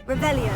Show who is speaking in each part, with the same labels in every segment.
Speaker 1: Revelio.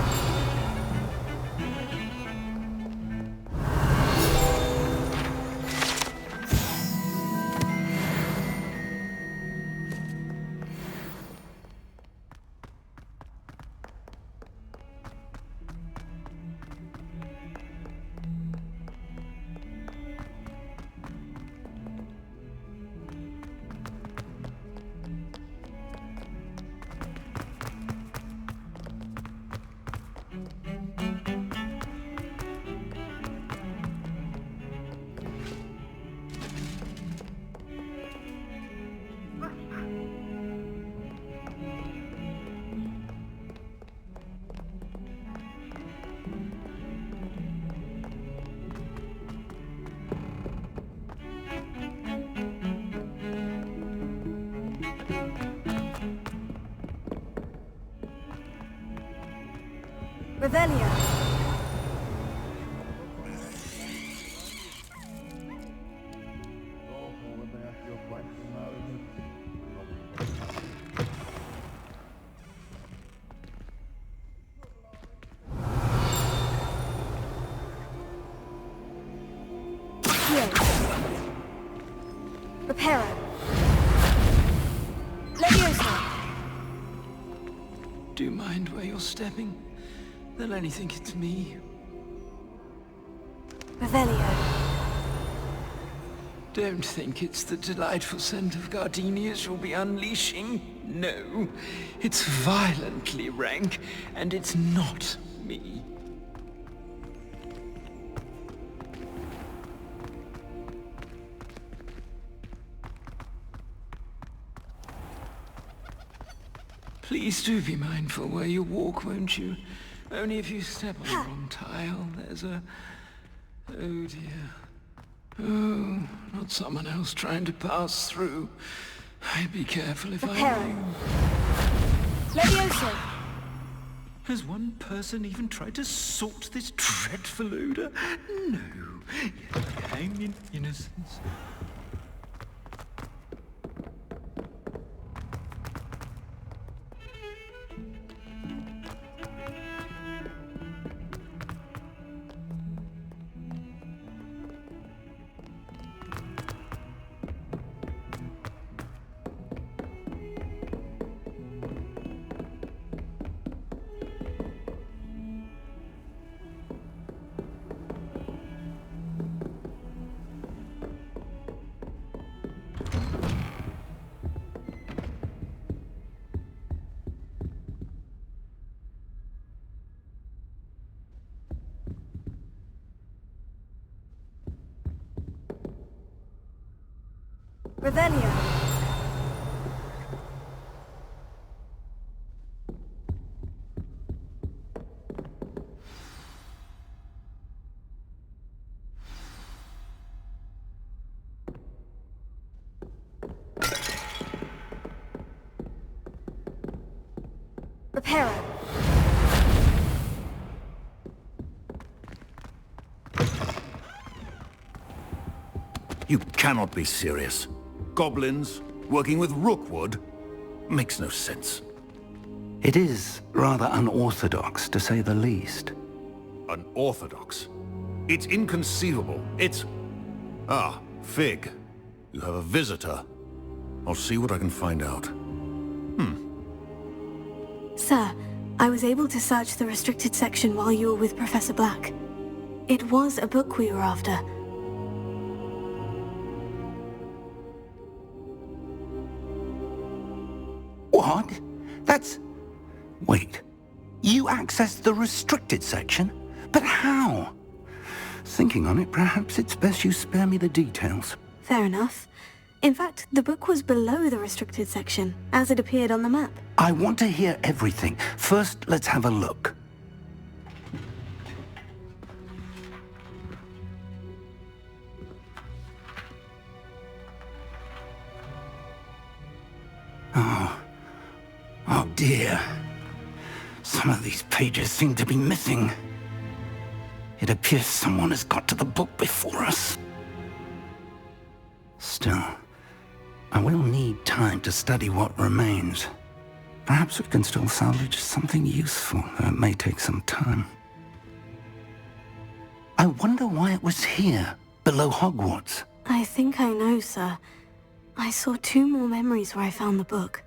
Speaker 1: Revelio. Reparo. Leviosa.
Speaker 2: Do you mind where you're stepping? They'll only think it's me.
Speaker 1: Revelio.
Speaker 2: Don't think it's the delightful scent of gardenias you'll be unleashing. No, it's violently rank, and it's not me. Please do be mindful where you walk, won't you? Only if you step on the wrong tile, there's a... Oh dear. Oh, not someone else trying to pass through. I'd be careful if I were you.
Speaker 1: Leviosa.
Speaker 2: Has one person even tried to sort this dreadful odor? No. Yet hang in innocence.
Speaker 1: Revelio. Reparo.
Speaker 3: You cannot be serious. Goblins working with Rookwood makes no sense.
Speaker 4: It is rather unorthodox, to say the least.
Speaker 3: Unorthodox? It's inconceivable. It's... Ah, Fig. You have a visitor. I'll see what I can find out.
Speaker 5: Sir, I was able to search the restricted section while you were with Professor Black. It was a book we were after.
Speaker 4: What? That's... Wait. You accessed the restricted section? But how? Thinking on it, perhaps it's best you spare me the details.
Speaker 5: Fair enough. In fact, the book was below the restricted section, as it appeared on the map.
Speaker 4: I want to hear everything. First, let's have a look. Oh dear. Some of these pages seem to be missing. It appears someone has got to the book before us. Still, I will need time to study what remains. Perhaps we can still salvage something useful, though it may take some time. I wonder why it was here, below Hogwarts.
Speaker 5: I think I know, sir. I saw 2 more memories where I found the book.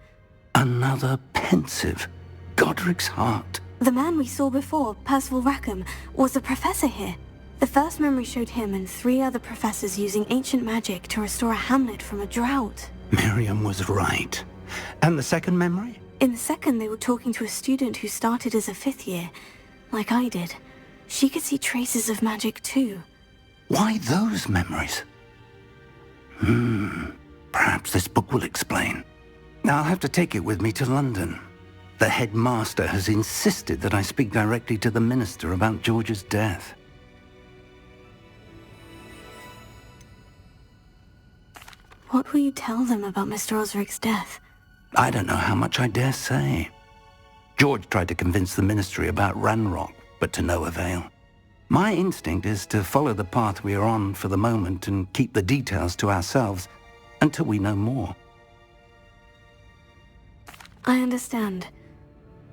Speaker 4: Another pensive. Godric's heart.
Speaker 5: The man we saw before, Percival Rackham, was a professor here. The first memory showed him and 3 other professors using ancient magic to restore a hamlet from a drought.
Speaker 4: Miriam was right. And the second memory?
Speaker 5: In the second, they were talking to a student who started as a 5th year, like I did. She could see traces of magic too.
Speaker 4: Why those memories? Perhaps this book will explain. I'll have to take it with me to London. The headmaster has insisted that I speak directly to the minister about George's death.
Speaker 5: What will you tell them about Mr. Osric's death?
Speaker 4: I don't know how much I dare say. George tried to convince the ministry about Ranrock, but to no avail. My instinct is to follow the path we are on for the moment and keep the details to ourselves until we know more.
Speaker 5: I understand.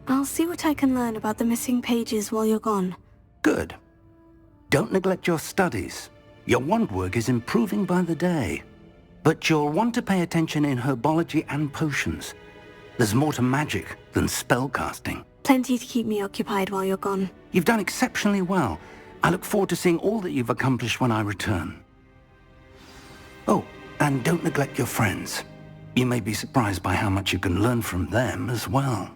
Speaker 5: I'll see what I can learn about the missing pages while you're gone.
Speaker 4: Good. Don't neglect your studies. Your wand work is improving by the day. But you'll want to pay attention in herbology and potions. There's more to magic than spellcasting.
Speaker 5: Plenty to keep me occupied while you're gone.
Speaker 4: You've done exceptionally well. I look forward to seeing all that you've accomplished when I return. Oh, and don't neglect your friends. You may be surprised by how much you can learn from them as well.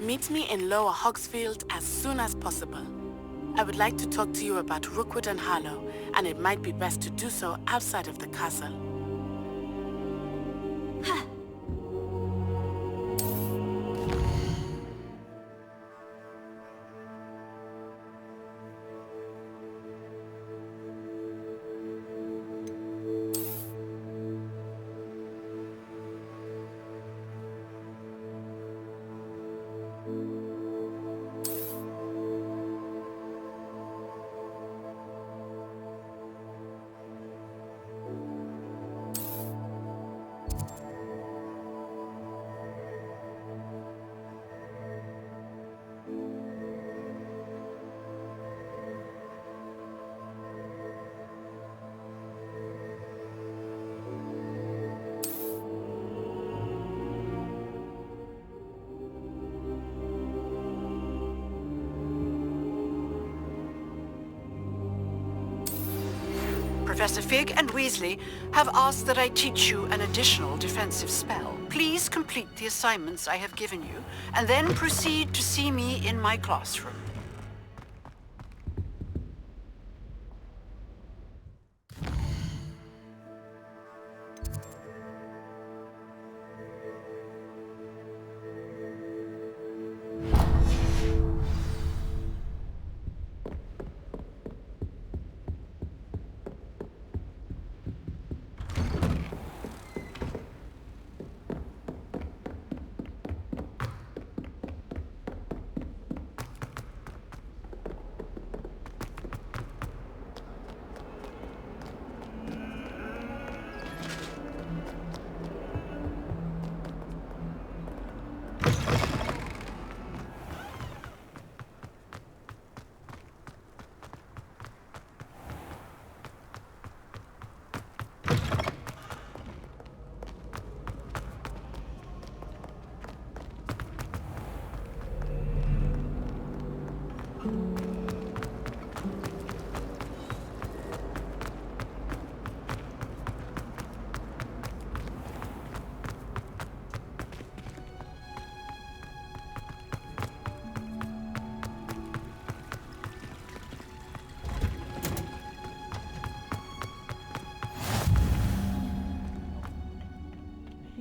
Speaker 6: Meet me in Lower Hogsfield as soon as possible. I would like to talk to you about Rookwood and Harlow, and it might be best to do so outside of the castle.
Speaker 7: Professor Fig and Weasley have asked that I teach you an additional defensive spell. Please complete the assignments I have given you, and then proceed to see me in my classroom.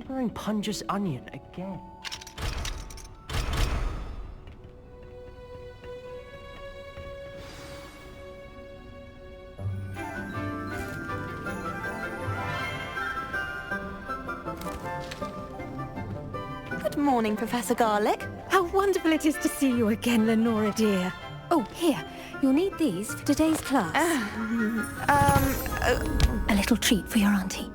Speaker 8: Wearing Punja's onion again.
Speaker 9: Good morning, Professor Garlick. How wonderful it is to see you again, Lenora dear. Oh, here. You'll need these for today's class. A little treat for your auntie.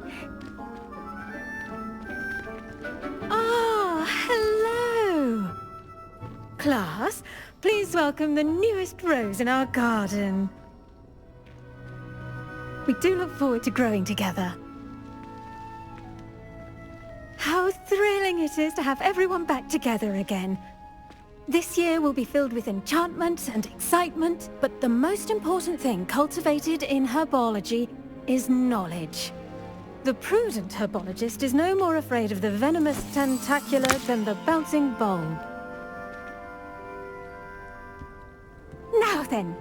Speaker 10: Ah, hello. Class, please welcome the newest rose in our garden. We do look forward to growing together. How thrilling it is to have everyone back together again. This year will be filled with enchantment and excitement, but the most important thing cultivated in herbology is knowledge. The prudent herbologist is no more afraid of the venomous tentacula than the bouncing bulb. Now then,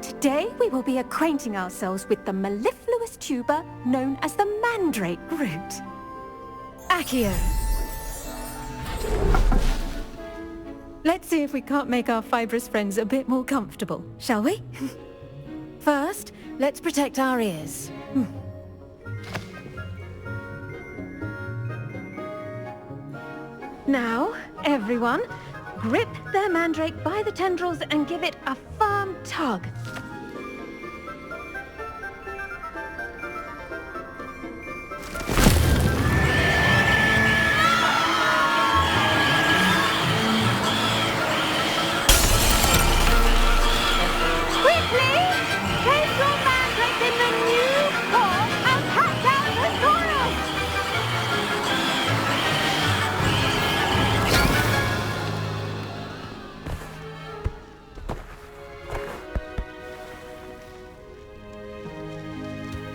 Speaker 10: today we will be acquainting ourselves with the mellifluous tuber known as the mandrake root. Accio. Let's see if we can't make our fibrous friends a bit more comfortable, shall we? First, let's protect our ears. Now, everyone, grip their mandrake by the tendrils and give it a firm tug.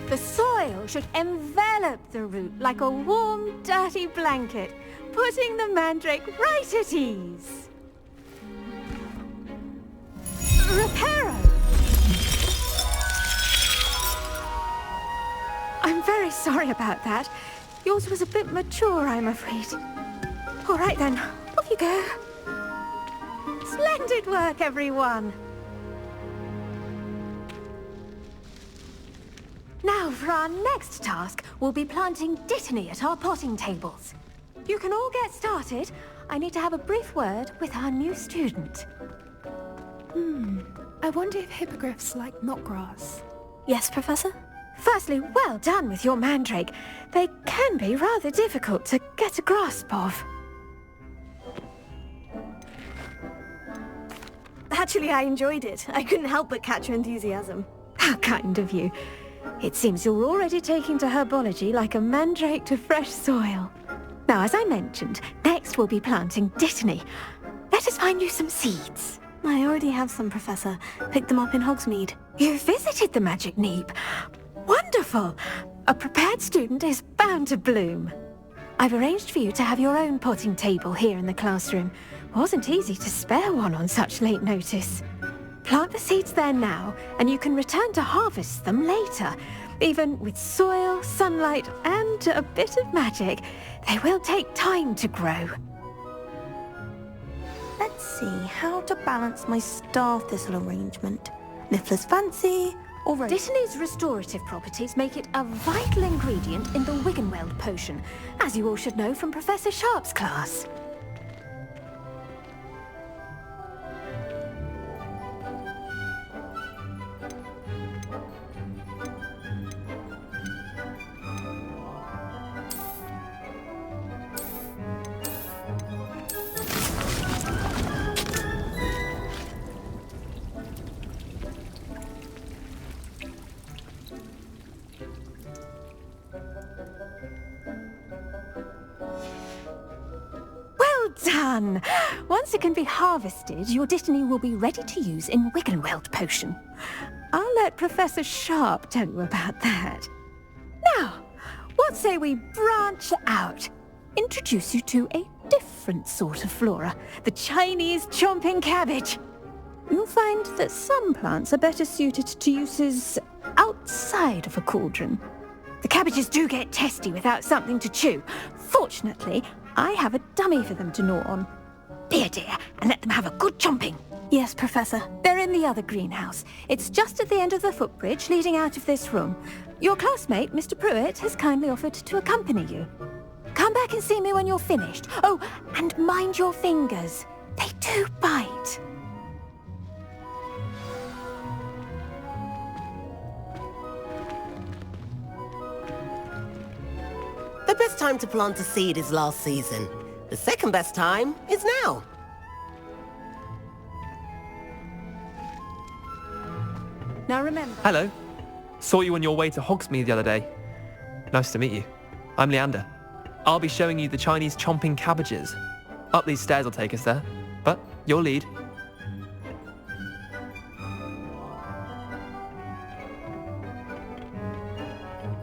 Speaker 10: The soil should envelop the root like a warm, dirty blanket, putting the mandrake right at ease. Reparo! I'm very sorry about that. Yours was a bit mature, I'm afraid. All right then, off you go. Splendid work, everyone! Now, for our next task, we'll be planting dittany at our potting tables. You can all get started. I need to have a brief word with our new student.
Speaker 1: I wonder if hippogriffs like knotgrass.
Speaker 5: Yes, Professor?
Speaker 10: Firstly, well done with your mandrake. They can be rather difficult to get a grasp of.
Speaker 1: Actually, I enjoyed it. I couldn't help but catch your enthusiasm.
Speaker 10: How kind of you. It seems you're already taking to herbology like a mandrake to fresh soil. Now, as I mentioned, next we'll be planting dittany. Let us find you some seeds.
Speaker 5: I already have some, Professor. Picked them up in Hogsmeade.
Speaker 10: You visited the Magic Neep. Wonderful! A prepared student is bound to bloom. I've arranged for you to have your own potting table here in the classroom. Wasn't easy to spare one on such late notice. Plant the seeds there now, and you can return to harvest them later. Even with soil, sunlight, and a bit of magic, they will take time to grow.
Speaker 5: Let's see how to balance my star thistle arrangement. Niffler's fancy, or rose.
Speaker 10: Dittany's restorative properties make it a vital ingredient in the Wiggenweld potion, as you all should know from Professor Sharp's class. Done! Once it can be harvested, your dittany will be ready to use in Wiggenweld potion. I'll let Professor Sharp tell you about that. Now, what say we branch out? Introduce you to a different sort of flora, the Chinese chomping cabbage. You'll find that some plants are better suited to uses outside of a cauldron. The cabbages do get testy without something to chew. Fortunately, I have a dummy for them to gnaw on. Be a dear, and let them have a good chomping.
Speaker 5: Yes, Professor.
Speaker 10: They're in the other greenhouse. It's just at the end of the footbridge leading out of this room. Your classmate, Mr. Pruitt, has kindly offered to accompany you. Come back and see me when you're finished. Oh, and mind your fingers. They do bite.
Speaker 11: The best time to plant a seed is last season. The second best time is now.
Speaker 10: Now remember...
Speaker 12: Hello. Saw you on your way to Hogsmeade the other day. Nice to meet you. I'm Leander. I'll be showing you the Chinese chomping cabbages. Up these stairs will take us there, but your lead.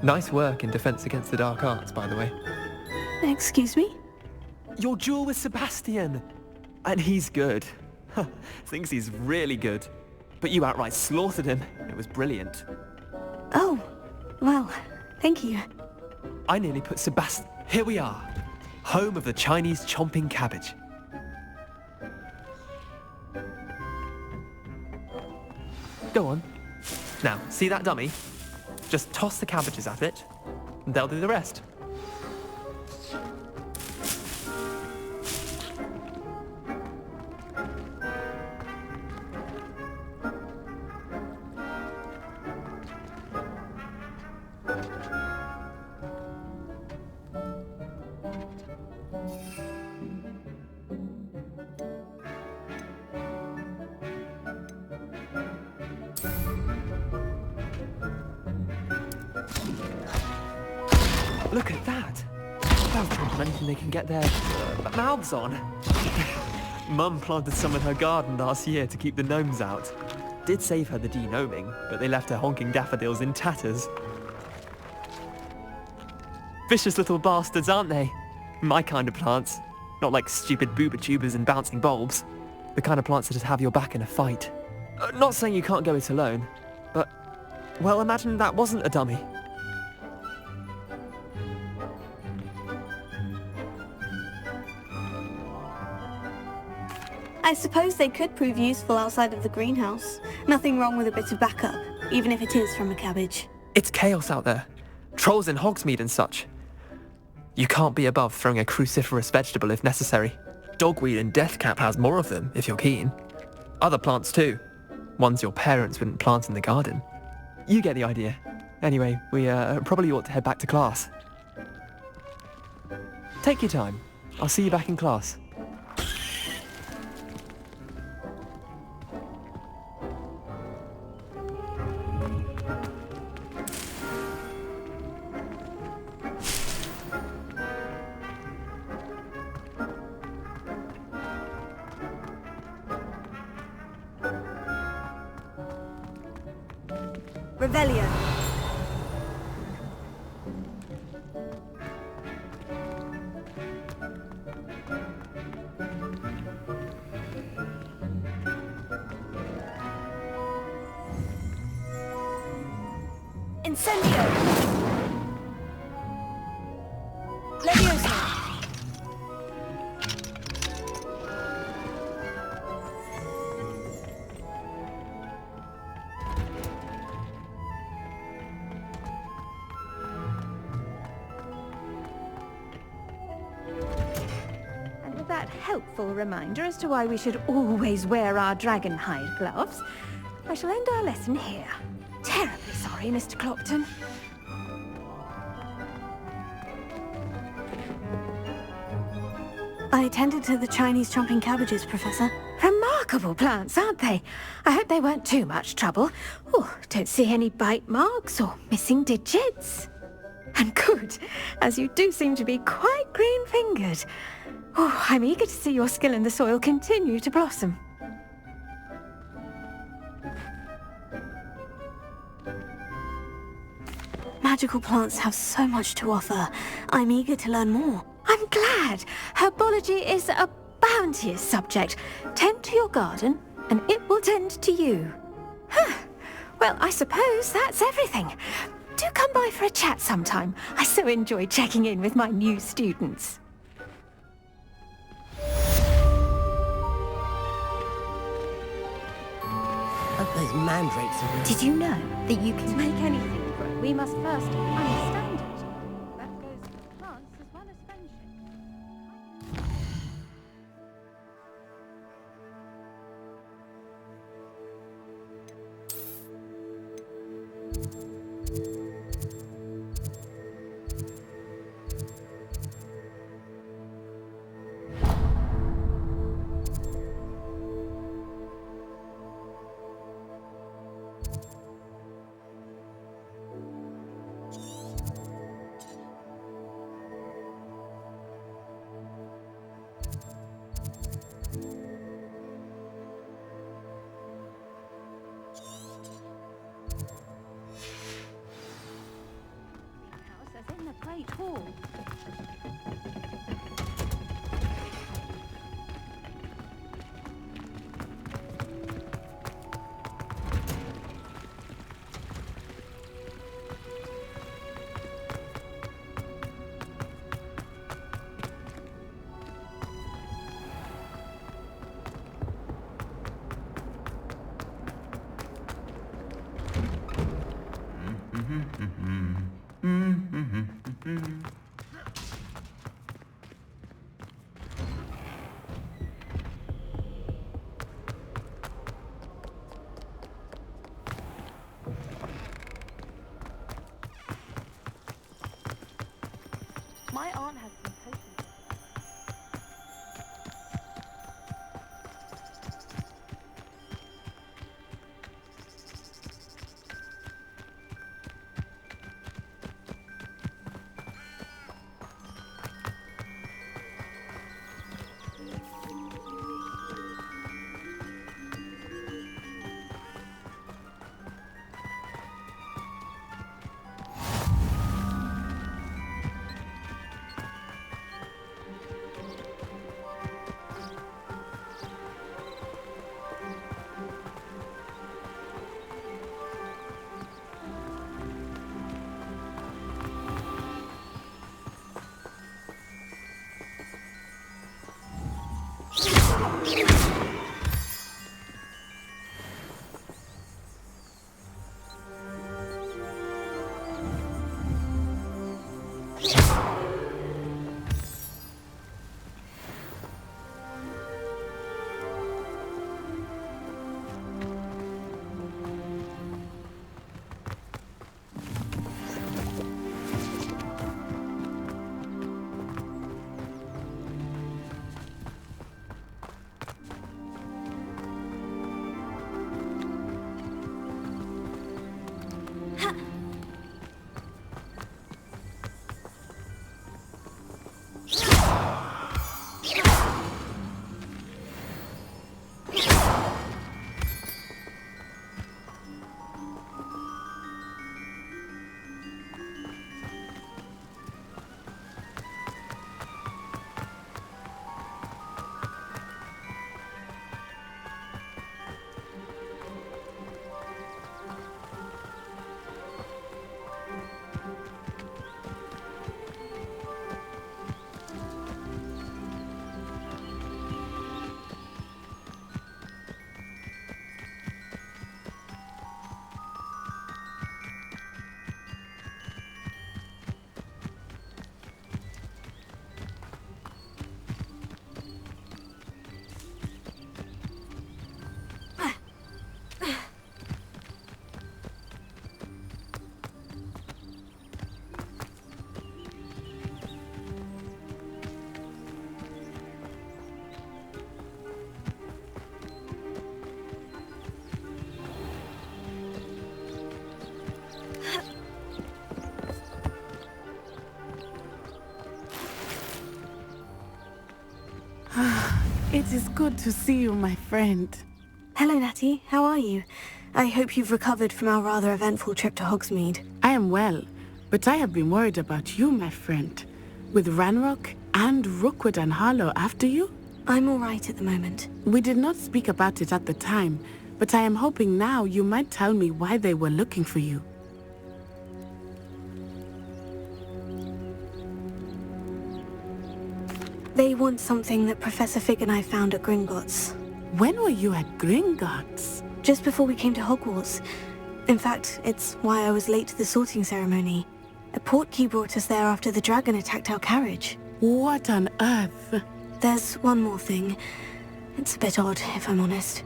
Speaker 12: Nice work in Defense Against the Dark Arts, by the way.
Speaker 5: Excuse me?
Speaker 12: Your duel with Sebastian! And he's good. Thinks he's really good. But you outright slaughtered him. It was brilliant.
Speaker 5: Oh, well, thank you.
Speaker 12: I nearly put Sebastian... Here we are. Home of the Chinese chomping cabbage. Go on. Now, see that dummy? Just toss the cabbages at it, and they'll do the rest. Look at that! They'll jump on anything they can get their mouths on. Mum planted some in her garden last year to keep the gnomes out. Did save her the de-gnoming, but they left her honking daffodils in tatters. Vicious little bastards, aren't they? My kind of plants. Not like stupid booba tubers and bouncing bulbs. The kind of plants that just have your back in a fight. Not saying you can't go it alone, but... well, imagine that wasn't a dummy.
Speaker 5: I suppose they could prove useful outside of the greenhouse. Nothing wrong with a bit of backup, even if it is from a cabbage.
Speaker 12: It's chaos out there. Trolls in Hogsmeade and such. You can't be above throwing a cruciferous vegetable if necessary. Dogweed and deathcap has more of them, if you're keen. Other plants too. Ones your parents wouldn't plant in the garden. You get the idea. Anyway, we probably ought to head back to class. Take your time. I'll see you back in class.
Speaker 1: Revelio. Incendio. Leviosa.
Speaker 9: That helpful reminder as to why we should always wear our dragonhide gloves, I shall end our lesson here. Terribly sorry, Mr. Clopton.
Speaker 5: I attended to the Chinese chomping cabbages, Professor.
Speaker 9: Remarkable plants, aren't they? I hope they weren't too much trouble. Oh, don't see any bite marks or missing digits. And good, as you do seem to be quite green-fingered. Oh, I'm eager to see your skill in the soil continue to blossom.
Speaker 5: Magical plants have so much to offer. I'm eager to learn more.
Speaker 9: I'm glad. Herbology is a bounteous subject. Tend to your garden, and it will tend to you. Huh. Well, I suppose that's everything. Do come by for a chat sometime. I so enjoy checking in with my new students.
Speaker 11: Those mandrakes are really...
Speaker 9: Did you know that you can make anything grow? We must first understand it. That goes for plants as well as friendship.
Speaker 10: great hall. My aunt has been poking.
Speaker 13: It is good to see you, my friend.
Speaker 5: Hello, Natty. How are you? I hope you've recovered from our rather eventful trip to Hogsmeade.
Speaker 13: I am well, but I have been worried about you, my friend. With Ranrock and Rookwood and Harlow after you?
Speaker 5: I'm all right at the moment.
Speaker 13: We did not speak about it at the time, but I am hoping now you might tell me why they were looking for you.
Speaker 5: They want something that Professor Fig and I found at Gringotts.
Speaker 13: When were you at Gringotts?
Speaker 5: Just before we came to Hogwarts. In fact, it's why I was late to the sorting ceremony. A portkey brought us there after the dragon attacked our carriage.
Speaker 13: What on earth?
Speaker 5: There's one more thing. It's a bit odd, if I'm honest.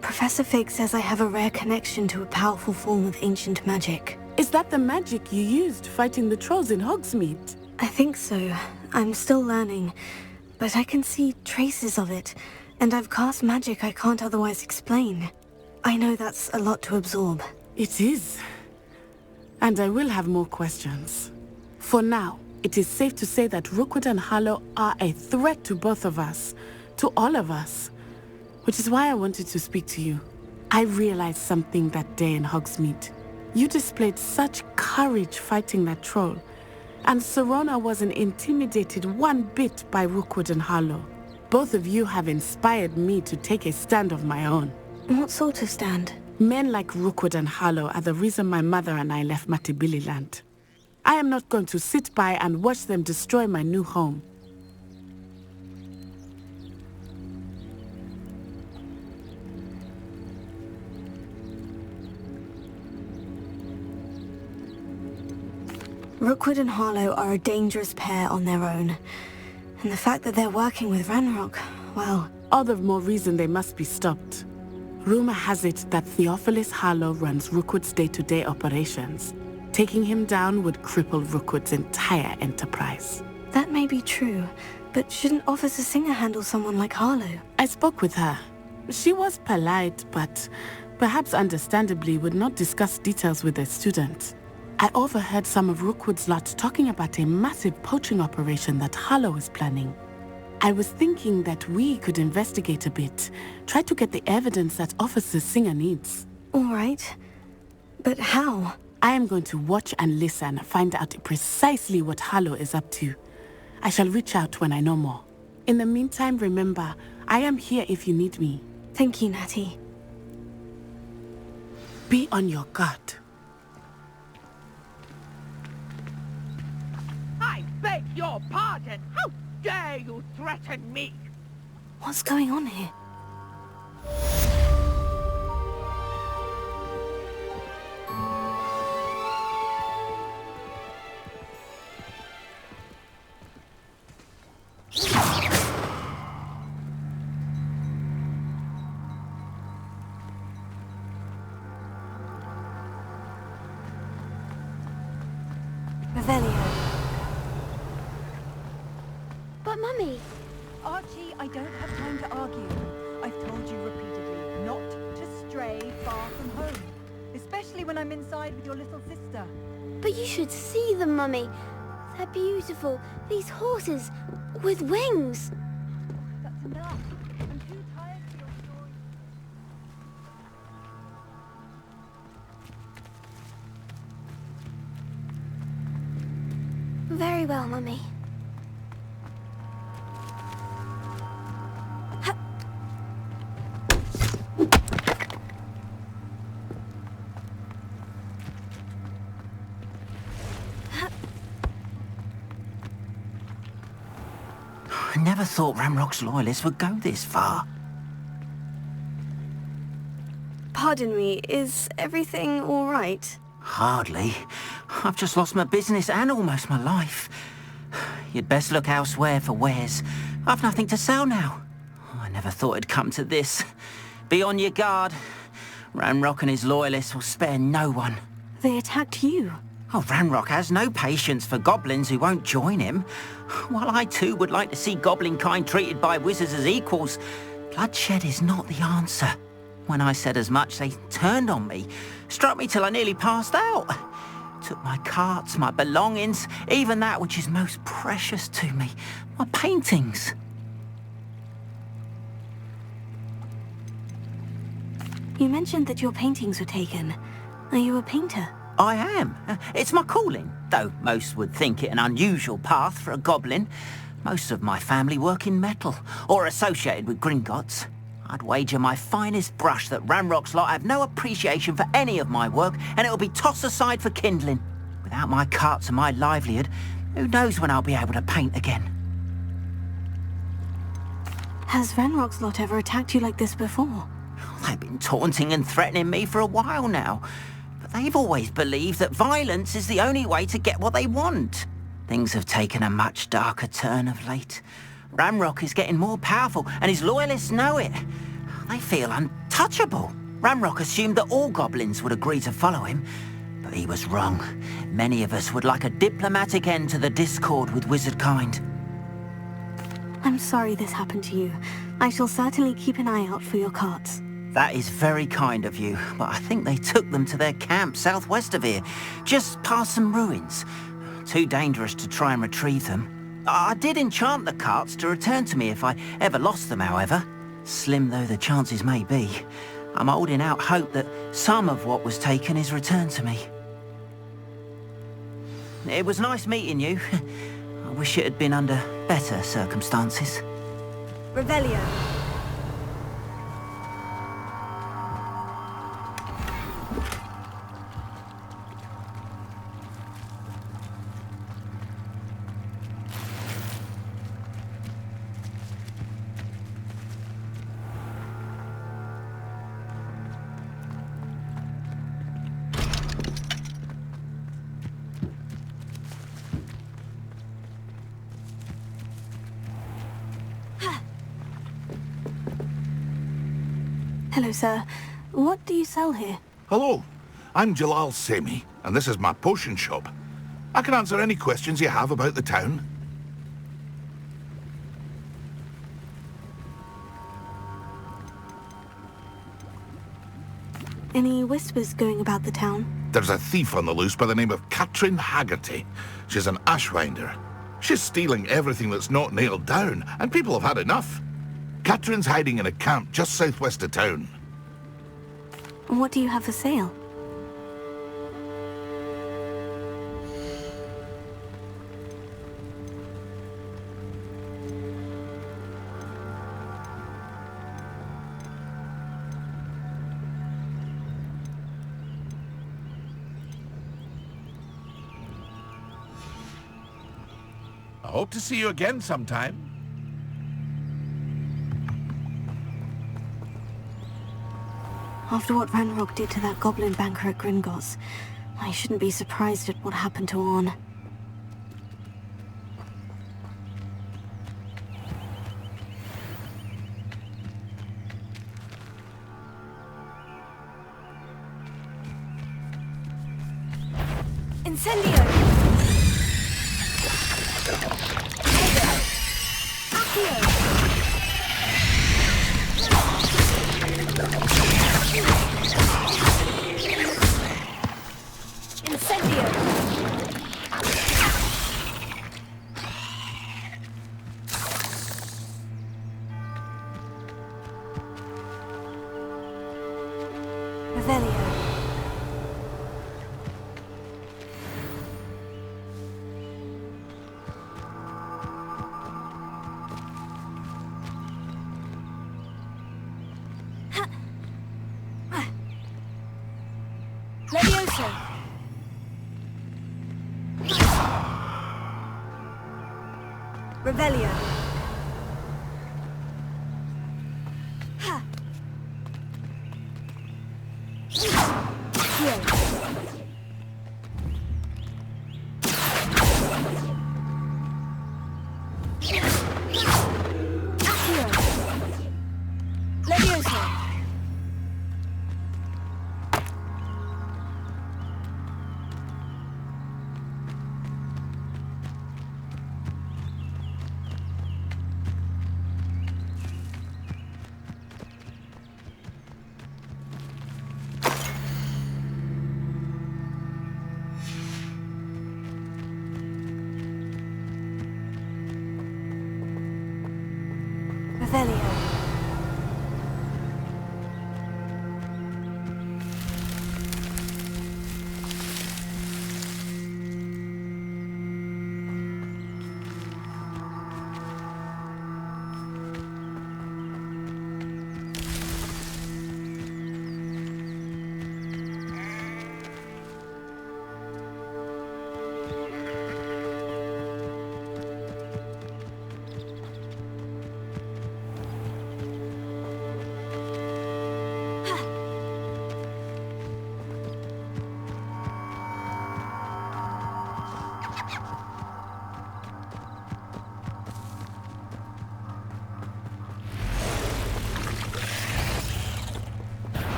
Speaker 5: Professor Fig says I have a rare connection to a powerful form of ancient magic.
Speaker 13: Is that the magic you used fighting the trolls in Hogsmeade?
Speaker 5: I think so. I'm still learning, but I can see traces of it, and I've cast magic I can't otherwise explain. I know that's a lot to absorb.
Speaker 13: It is. And I will have more questions. For now, it is safe to say that Rookwood and Harlow are a threat to both of us, to all of us. Which is why I wanted to speak to you. I realized something that day in Hogsmeade. You displayed such courage fighting that troll, And Serona wasn't intimidated one bit by Rookwood and Harlow. Both of you have inspired me to take a stand of my own.
Speaker 5: What sort of stand?
Speaker 13: Men like Rookwood and Harlow are the reason my mother and I left Matibili land. I am not going to sit by and watch them destroy my new home.
Speaker 5: Rookwood and Harlow are a dangerous pair on their own. And the fact that they're working with Ranrock, well...
Speaker 13: All the more reason they must be stopped. Rumor has it that Theophilus Harlow runs Rookwood's day-to-day operations. Taking him down would cripple Rookwood's entire enterprise.
Speaker 5: That may be true, but shouldn't Officer Singer handle someone like Harlow?
Speaker 13: I spoke with her. She was polite, but perhaps understandably would not discuss details with a student. I overheard some of Rookwood's lot talking about a massive poaching operation that Harlow is planning. I was thinking that we could investigate a bit, try to get the evidence that Officer Singer needs.
Speaker 5: All right. But how?
Speaker 13: I am going to watch and listen, find out precisely what Harlow is up to. I shall reach out when I know more. In the meantime, remember, I am here if you need me.
Speaker 5: Thank you, Natty.
Speaker 13: Be on your guard.
Speaker 8: I beg your pardon! How dare you threaten me?
Speaker 5: What's going on here?
Speaker 14: But Mummy...
Speaker 10: Archie, I don't have time to argue. I've told you repeatedly not to stray far from home. Especially when I'm inside with your little sister.
Speaker 14: But you should see them, Mummy. They're beautiful. These horses with wings.
Speaker 10: That's enough. I'm too tired for your story.
Speaker 14: Very well, Mummy.
Speaker 4: I never thought Ranrock's loyalists would go this far.
Speaker 1: Pardon me, is everything all right?
Speaker 4: Hardly. I've just lost my business and almost my life. You'd best look elsewhere for wares. I've nothing to sell now. I never thought it'd come to this. Be on your guard. Ranrock and his loyalists will spare no one.
Speaker 5: They attacked you.
Speaker 4: Oh, Ranrock has no patience for goblins who won't join him. While I too would like to see goblin kind treated by wizards as equals, bloodshed is not the answer. When I said as much, they turned on me, struck me till I nearly passed out. Took my carts, my belongings, even that which is most precious to me, my paintings.
Speaker 5: You mentioned that your paintings were taken. Are you a painter?
Speaker 4: I am. It's my calling, though most would think it an unusual path for a goblin. Most of my family work in metal, or associated with Gringotts. I'd wager my finest brush that Ranrock's lot have no appreciation for any of my work, and it'll be tossed aside for kindling. Without my carts and my livelihood, who knows when I'll be able to paint again?
Speaker 5: Has Ranrock's lot ever attacked you like this before?
Speaker 4: They've been taunting and threatening me for a while now. But they've always believed that violence is the only way to get what they want. Things have taken a much darker turn of late. Ranrock is getting more powerful, and his loyalists know it. They feel untouchable. Ranrock assumed that all goblins would agree to follow him, but he was wrong. Many of us would like a diplomatic end to the discord with wizard kind.
Speaker 5: I'm sorry this happened to you. I shall certainly keep an eye out for your carts.
Speaker 4: That is very kind of you, but I think they took them to their camp southwest of here, just past some ruins. Too dangerous to try and retrieve them. I did enchant the carts to return to me if I ever lost them, however. Slim though the chances may be, I'm holding out hope that some of what was taken is returned to me.
Speaker 15: It was nice meeting you. I wish it had been under better circumstances.
Speaker 1: Revelio.
Speaker 5: Hello, sir. What do you sell here?
Speaker 16: Hello, I'm Jalal Semi, and this is my potion shop. I can answer any questions you have about the town.
Speaker 5: Any whispers going about the town?
Speaker 16: There's a thief on the loose by the name of Katrin Haggerty. She's an ashwinder. She's stealing everything that's not nailed down, and people have had enough. Katrin's hiding in a camp just southwest of town.
Speaker 5: What do you have for sale?
Speaker 16: I hope to see you again sometime.
Speaker 5: After what Ranrock did to that goblin banker at Gringotts, I shouldn't be surprised at what happened to Orn.
Speaker 1: Incendio! Revelio. Ha. Here. Levioso. Revelio.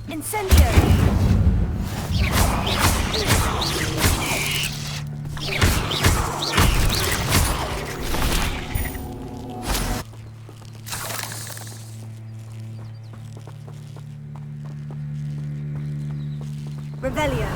Speaker 1: Incendio! Revelio.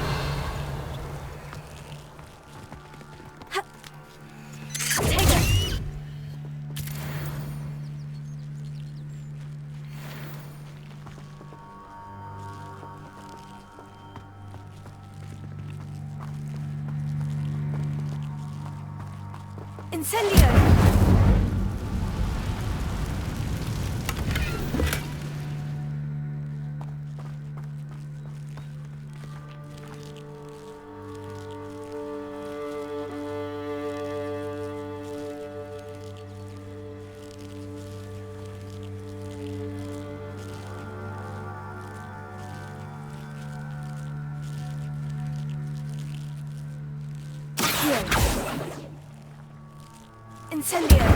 Speaker 1: Incendio! Incendio!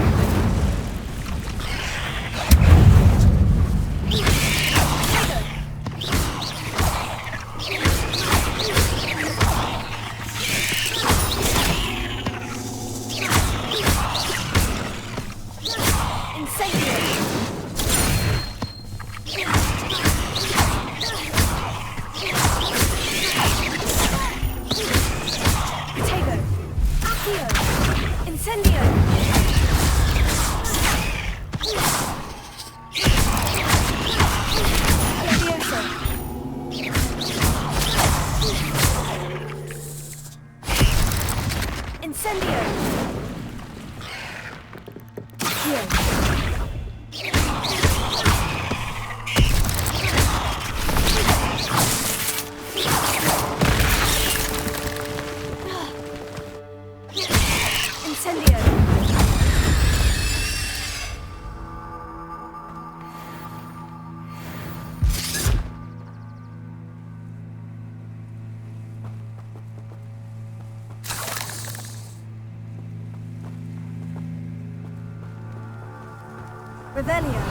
Speaker 1: Revelio.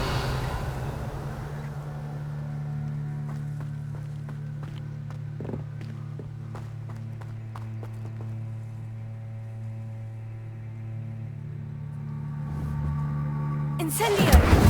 Speaker 1: Incendio!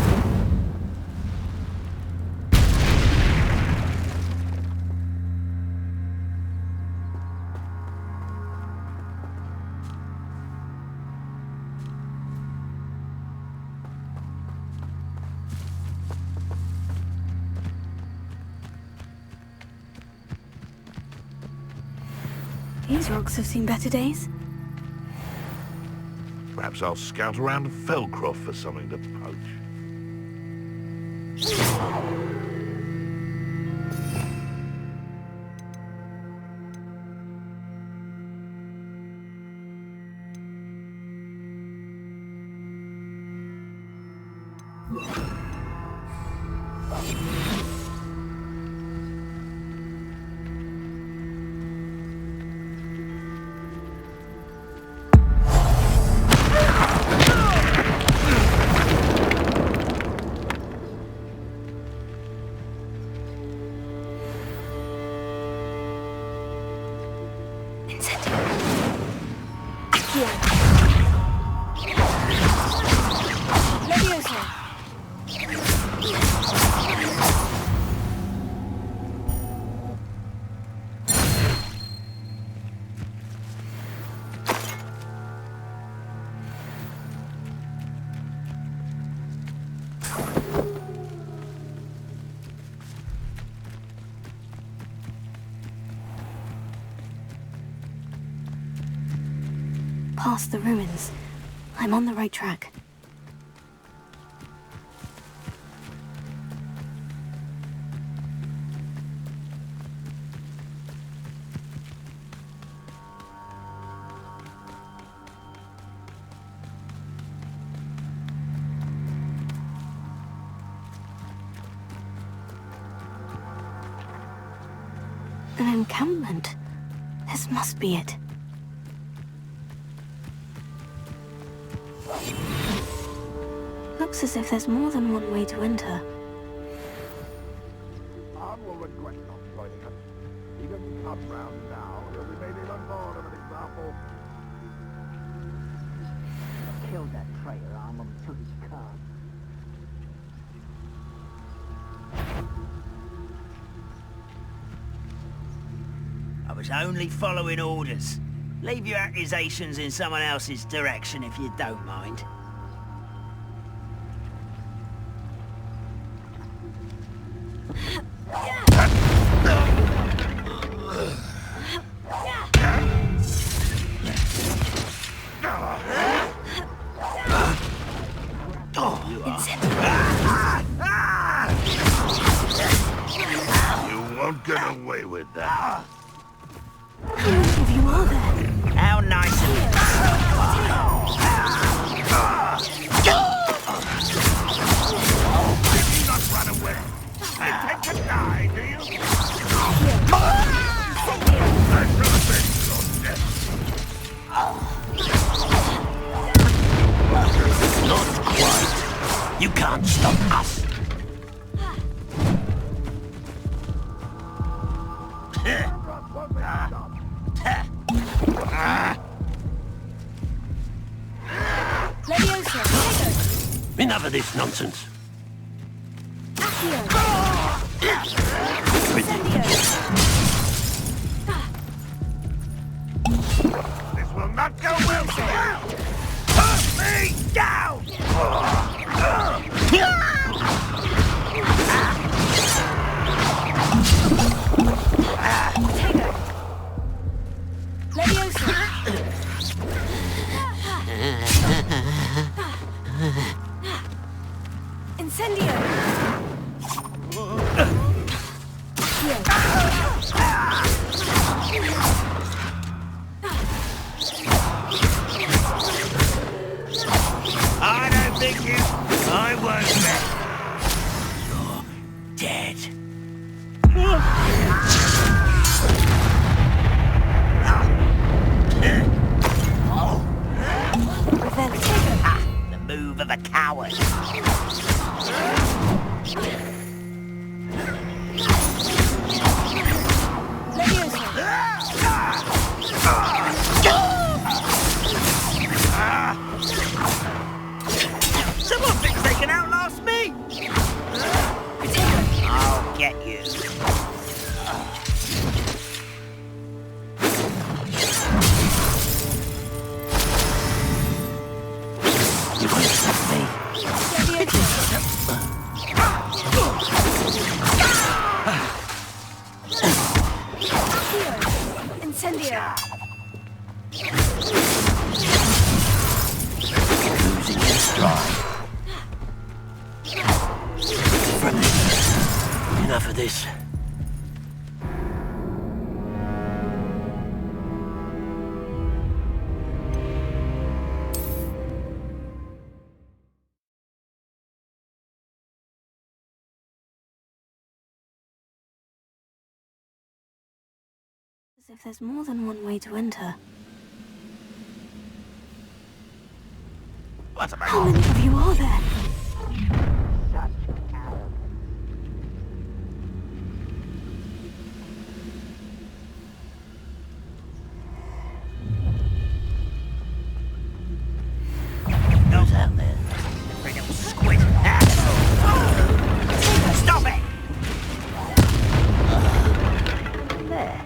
Speaker 1: These rocks have seen better days.
Speaker 16: Perhaps I'll scout around Felcroft for something to poach.
Speaker 5: Past the ruins. I'm on the right track. An encampment. This must be it. Looks as if there's more than one way to enter.
Speaker 17: Anne will regret not joining us. He doesn't come round now. He'll be made even more of an example.
Speaker 15: Kill that traitor, arm him till he can't.
Speaker 18: I was only following orders. Leave your accusations in someone else's direction if you don't mind.
Speaker 17: You won't get away with that.
Speaker 5: How many of you are there?
Speaker 18: How nice of you.
Speaker 17: Did you not run away? Intend to die, do you? I should have been your death.
Speaker 18: Not quite. You can't stop us.
Speaker 19: Enough of this nonsense.
Speaker 17: This will not go well for you. Put me down!
Speaker 18: I don't think you... I won't bet. You're dead. The move of a coward. Someone thinks they can outlast me! I'll get you. You won't stop me.
Speaker 1: Incendio!
Speaker 18: Losing your stride. Enough of this.
Speaker 5: As if there's more than one way to enter.
Speaker 18: What about
Speaker 5: How many of you are there?
Speaker 18: Who's out there? Bring him squid. Stop it! There.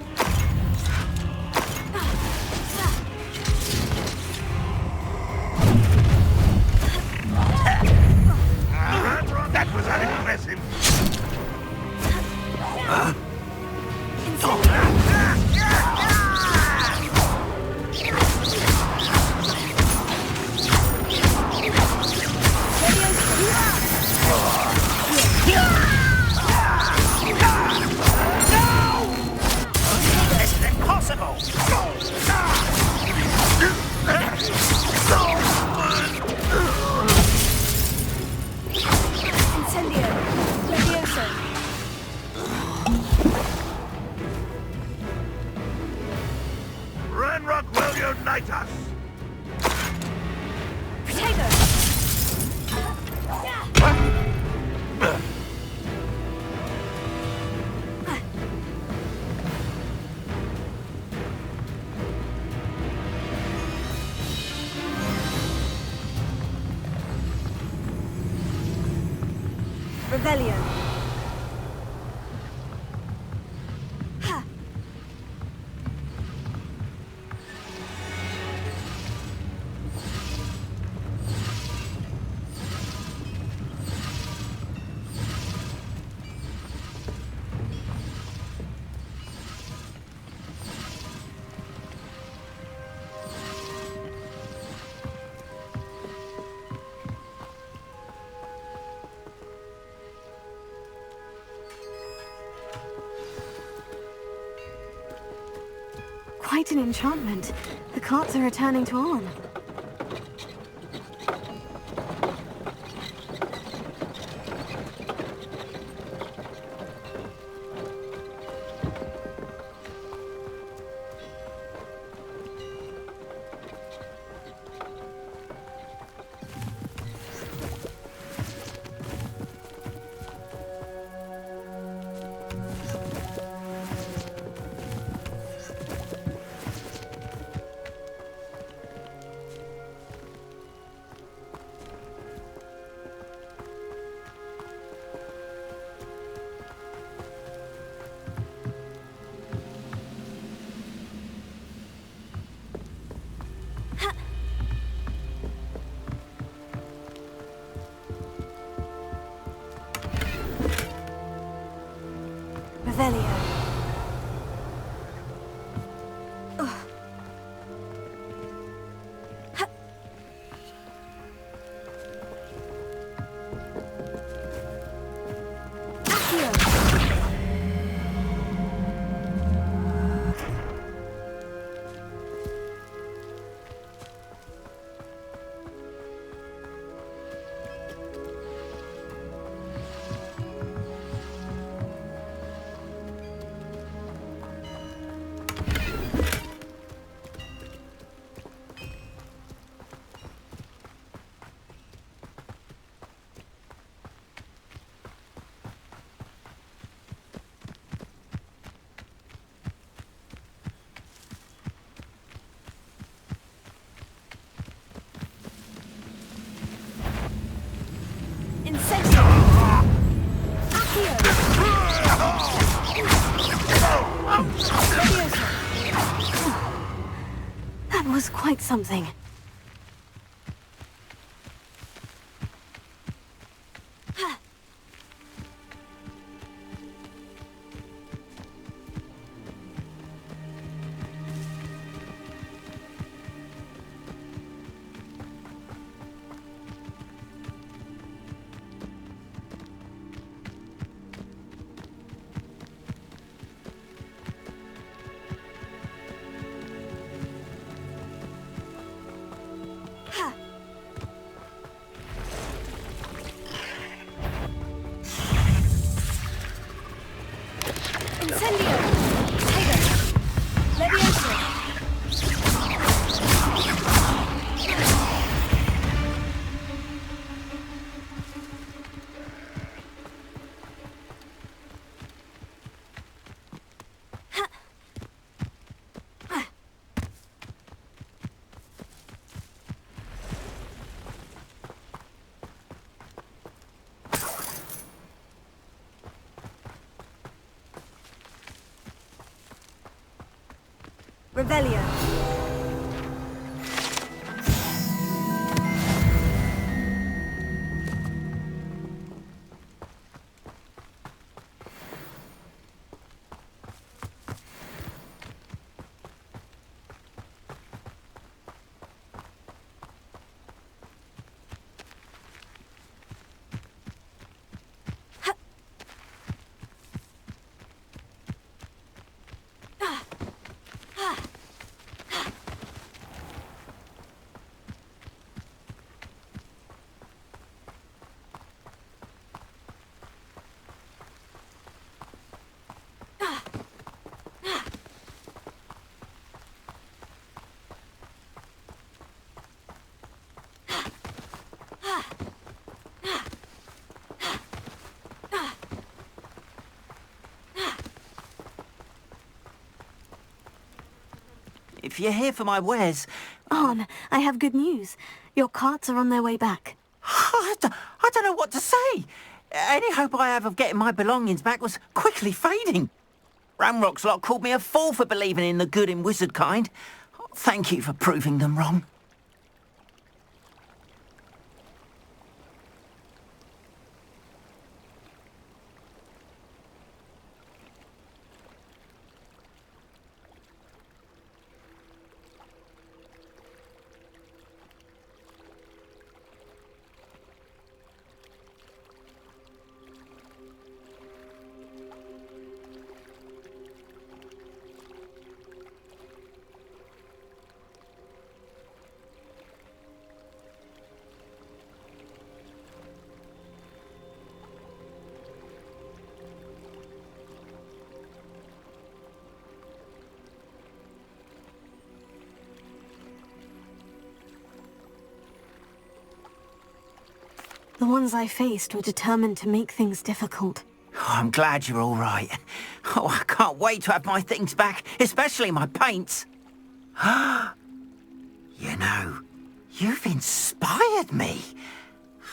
Speaker 17: That was unimpressive.
Speaker 18: This is impossible!
Speaker 1: Incendio! Levioso!
Speaker 17: Ranrock will unite us.
Speaker 1: Protego! Rebellion! Ha!
Speaker 5: quite an enchantment. The carts are returning to on. Revelio. That was quite something. Revelio.
Speaker 15: If you're here for my wares...
Speaker 5: Arn, I have good news. Your carts are on their way back.
Speaker 15: I don't know what to say. Any hope I have of getting my belongings back was quickly fading. Ramrock's lot called me a fool for believing in the good in wizard kind. Thank you for proving them wrong.
Speaker 5: The ones I faced were determined to make things difficult.
Speaker 15: Oh, I'm glad you're all right. Oh, I can't wait to have my things back, especially my paints. You know, you've inspired me.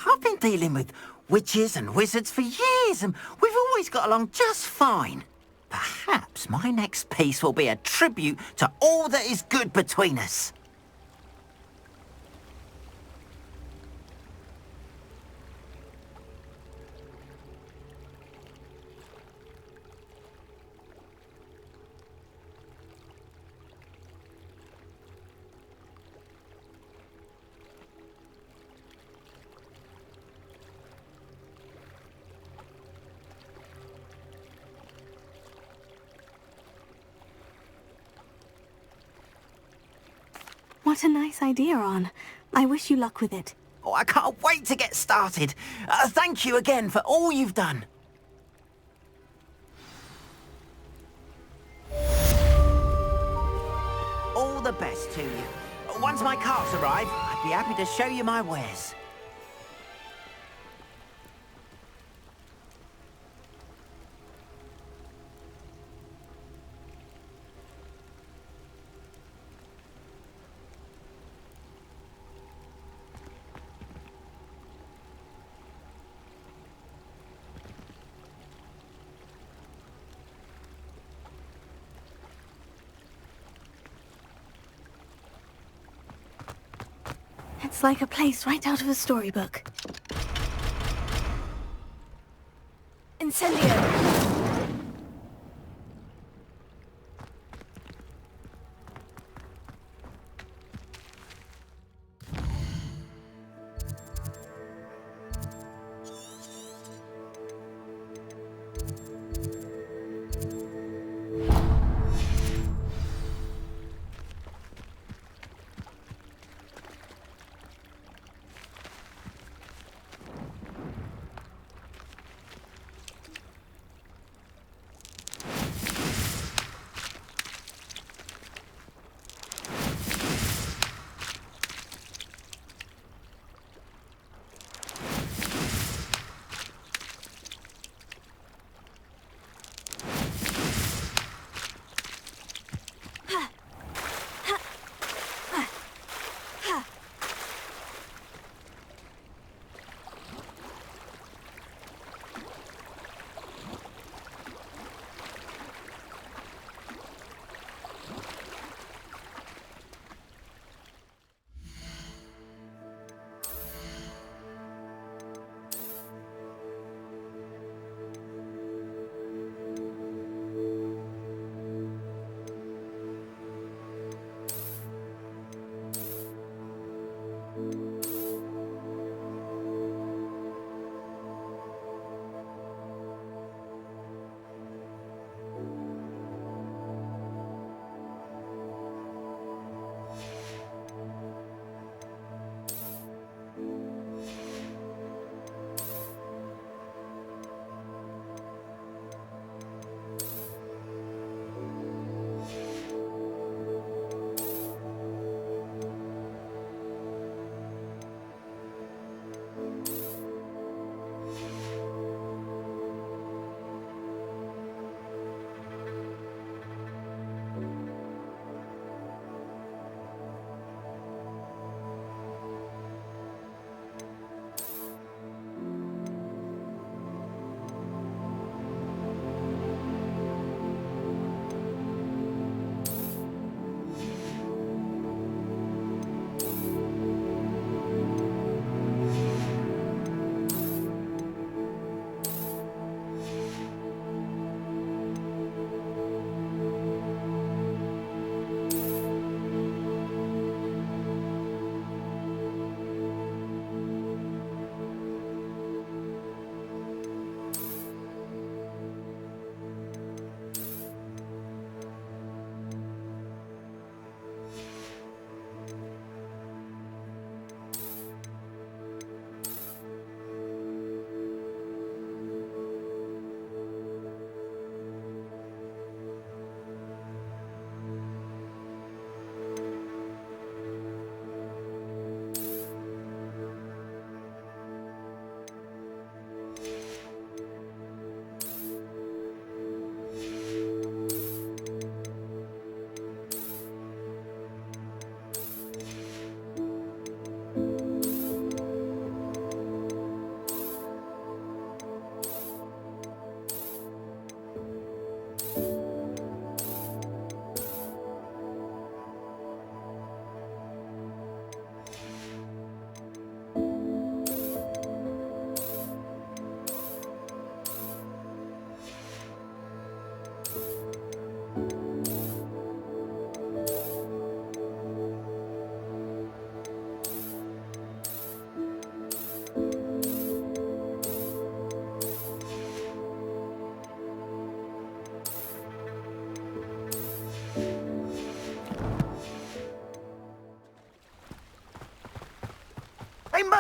Speaker 15: I've been dealing with witches and wizards for years, and we've always got along just fine. Perhaps my next piece will be a tribute to all that is good between us.
Speaker 5: What a nice idea, Ron. I wish you luck with it.
Speaker 15: Oh, I can't wait to get started. Thank you again for all you've done. All the best to you. Once my carts arrive, I'd be happy to show you my wares.
Speaker 5: It's like a place right out of a storybook. Incendio!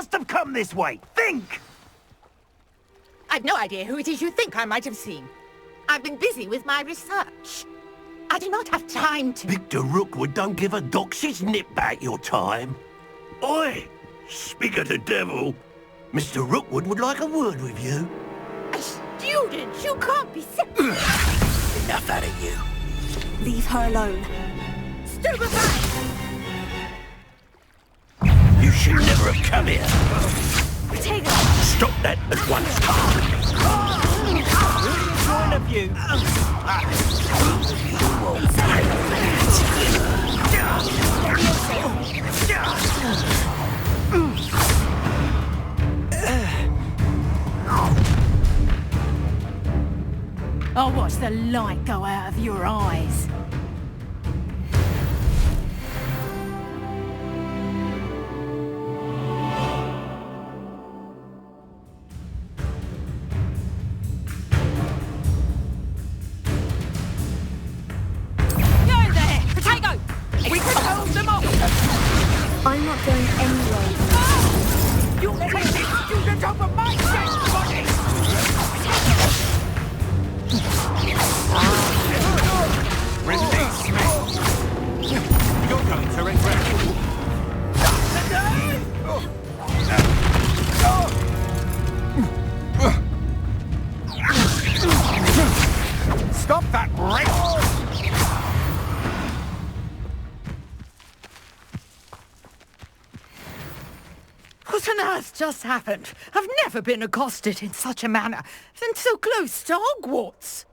Speaker 18: must have come this way. Think!
Speaker 8: I've no idea who it is you think I might have seen. I've been busy with my research. I do not have time to...
Speaker 19: Victor Rookwood don't give a doxy's nip back your time. Oi! Speak of the devil. Mr. Rookwood would like a word with you.
Speaker 8: A student? You can't be sick.
Speaker 19: Enough out of you.
Speaker 1: Leave her alone.
Speaker 8: Stupefy!
Speaker 19: You should never have come here.
Speaker 1: Take her.
Speaker 19: Stop that at once.
Speaker 18: Point of view.
Speaker 19: You won't pay
Speaker 10: I'll watch the light go out of your eyes.
Speaker 8: You're there! Potato! We can hold them off!
Speaker 1: I'm not going anywhere.
Speaker 8: You take this student over my dead body!
Speaker 4: Release me! You're going to regret it. Stop that race!
Speaker 8: What on earth just happened? I've never been accosted in such a manner, and so close to Hogwarts.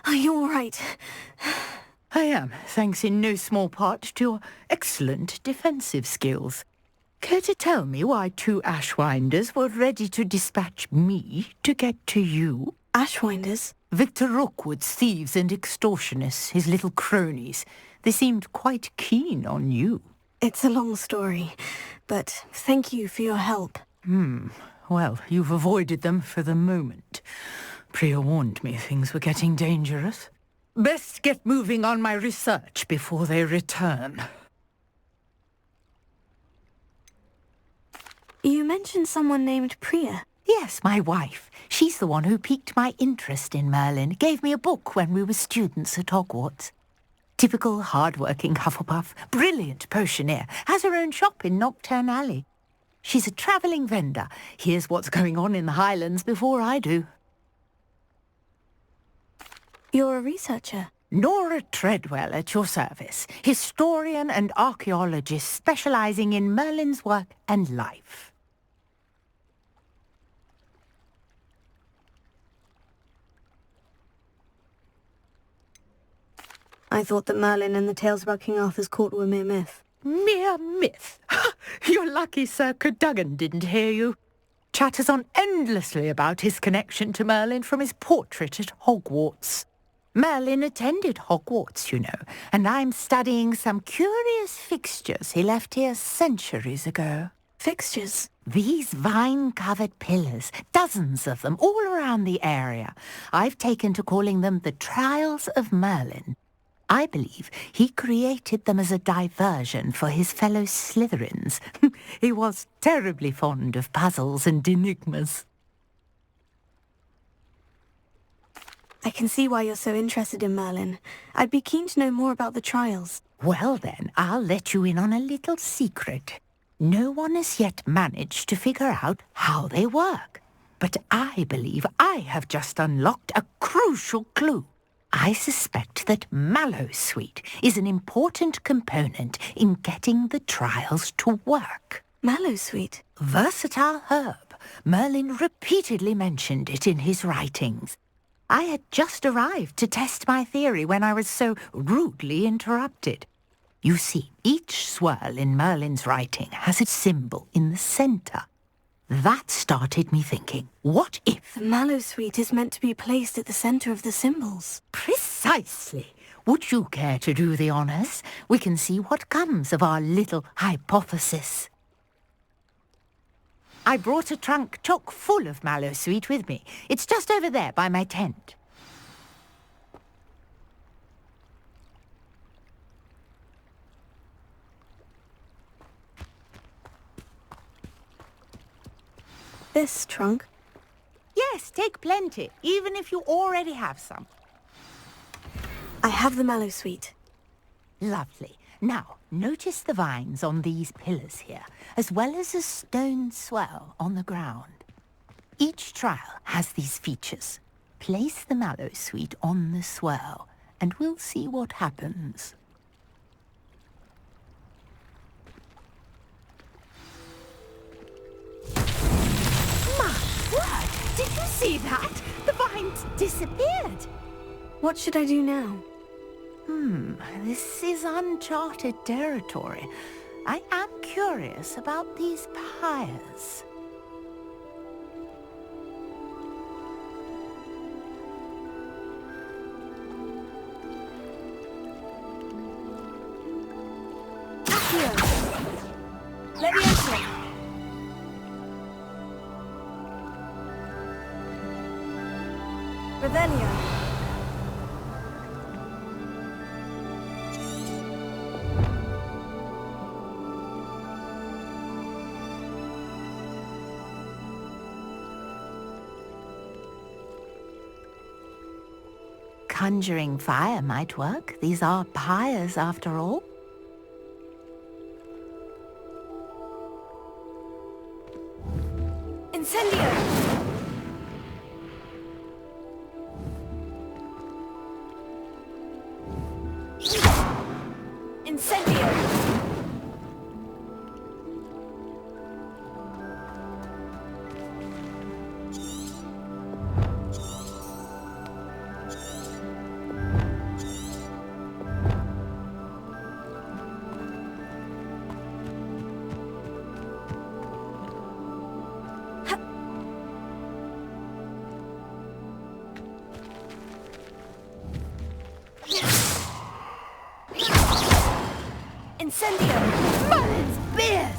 Speaker 1: Are you all right?
Speaker 8: I am, thanks in no small part to your excellent defensive skills. Care to tell me why 2 Ashwinders were ready to dispatch me to get to you?
Speaker 1: Ashwinders?
Speaker 8: Victor Rookwood's thieves and extortionists, his little cronies. They seemed quite keen on you.
Speaker 1: It's a long story, but thank you for your help.
Speaker 8: Well, you've avoided them for the moment. Priya warned me things were getting dangerous. Best get moving on my research before they return.
Speaker 5: You mentioned someone named Priya.
Speaker 8: Yes, my wife. She's the one who piqued my interest in Merlin. Gave me a book when we were students at Hogwarts. Typical hard-working Hufflepuff, brilliant potioneer, has her own shop in Nocturne Alley. She's a travelling vendor. Hears what's going on in the Highlands before I do.
Speaker 5: You're a researcher.
Speaker 8: Nora Treadwell at your service, historian and archaeologist specialising in Merlin's work and life.
Speaker 1: I thought that Merlin and the tales about King Arthur's court were mere myth.
Speaker 8: Mere myth? You're lucky Sir Cadogan didn't hear you. Chatters on endlessly about his connection to Merlin from his portrait at Hogwarts. Merlin attended Hogwarts, you know, and I'm studying some curious fixtures he left here centuries ago.
Speaker 1: Fixtures?
Speaker 8: These vine-covered pillars, dozens of them, all around the area. I've taken to calling them the Trials of Merlin. I believe he created them as a diversion for his fellow Slytherins. He was terribly fond of puzzles and enigmas.
Speaker 1: I can see why you're so interested in Merlin. I'd be keen to know more about the trials.
Speaker 8: Well then, I'll let you in on a little secret. No one has yet managed to figure out how they work. But I believe I have just unlocked a crucial clue. I suspect that Mallowsweet is an important component in getting the trials to work.
Speaker 1: Mallowsweet?
Speaker 8: Versatile herb. Merlin repeatedly mentioned it in his writings. I had just arrived to test my theory when I was so rudely interrupted. You see, each swirl in Merlin's writing has its symbol in the centre. That started me thinking, what if...
Speaker 1: The Mallowsweet is meant to be placed at the centre of the symbols.
Speaker 8: Precisely. Would you care to do the honours? We can see what comes of our little hypothesis. I brought a trunk chock full of Mallowsweet with me. It's just over there by my tent.
Speaker 1: this trunk?
Speaker 8: Yes, take plenty, even if you already have some.
Speaker 1: I have the mallow sweet.
Speaker 8: Lovely. Now, notice the vines on these pillars here, as well as a stone swell on the ground. Each trial has these features. Place the mallow sweet on the swell, and we'll see what happens.
Speaker 9: My word! Did you see that? The vines disappeared.
Speaker 1: What should I do now?
Speaker 8: This is uncharted territory. I am curious about these pyres.
Speaker 1: Leviosa! Revelio!
Speaker 8: Conjuring fire might work. These are pyres, after all.
Speaker 1: Incendio! Incendio! Incendio!
Speaker 9: Merlin's beard!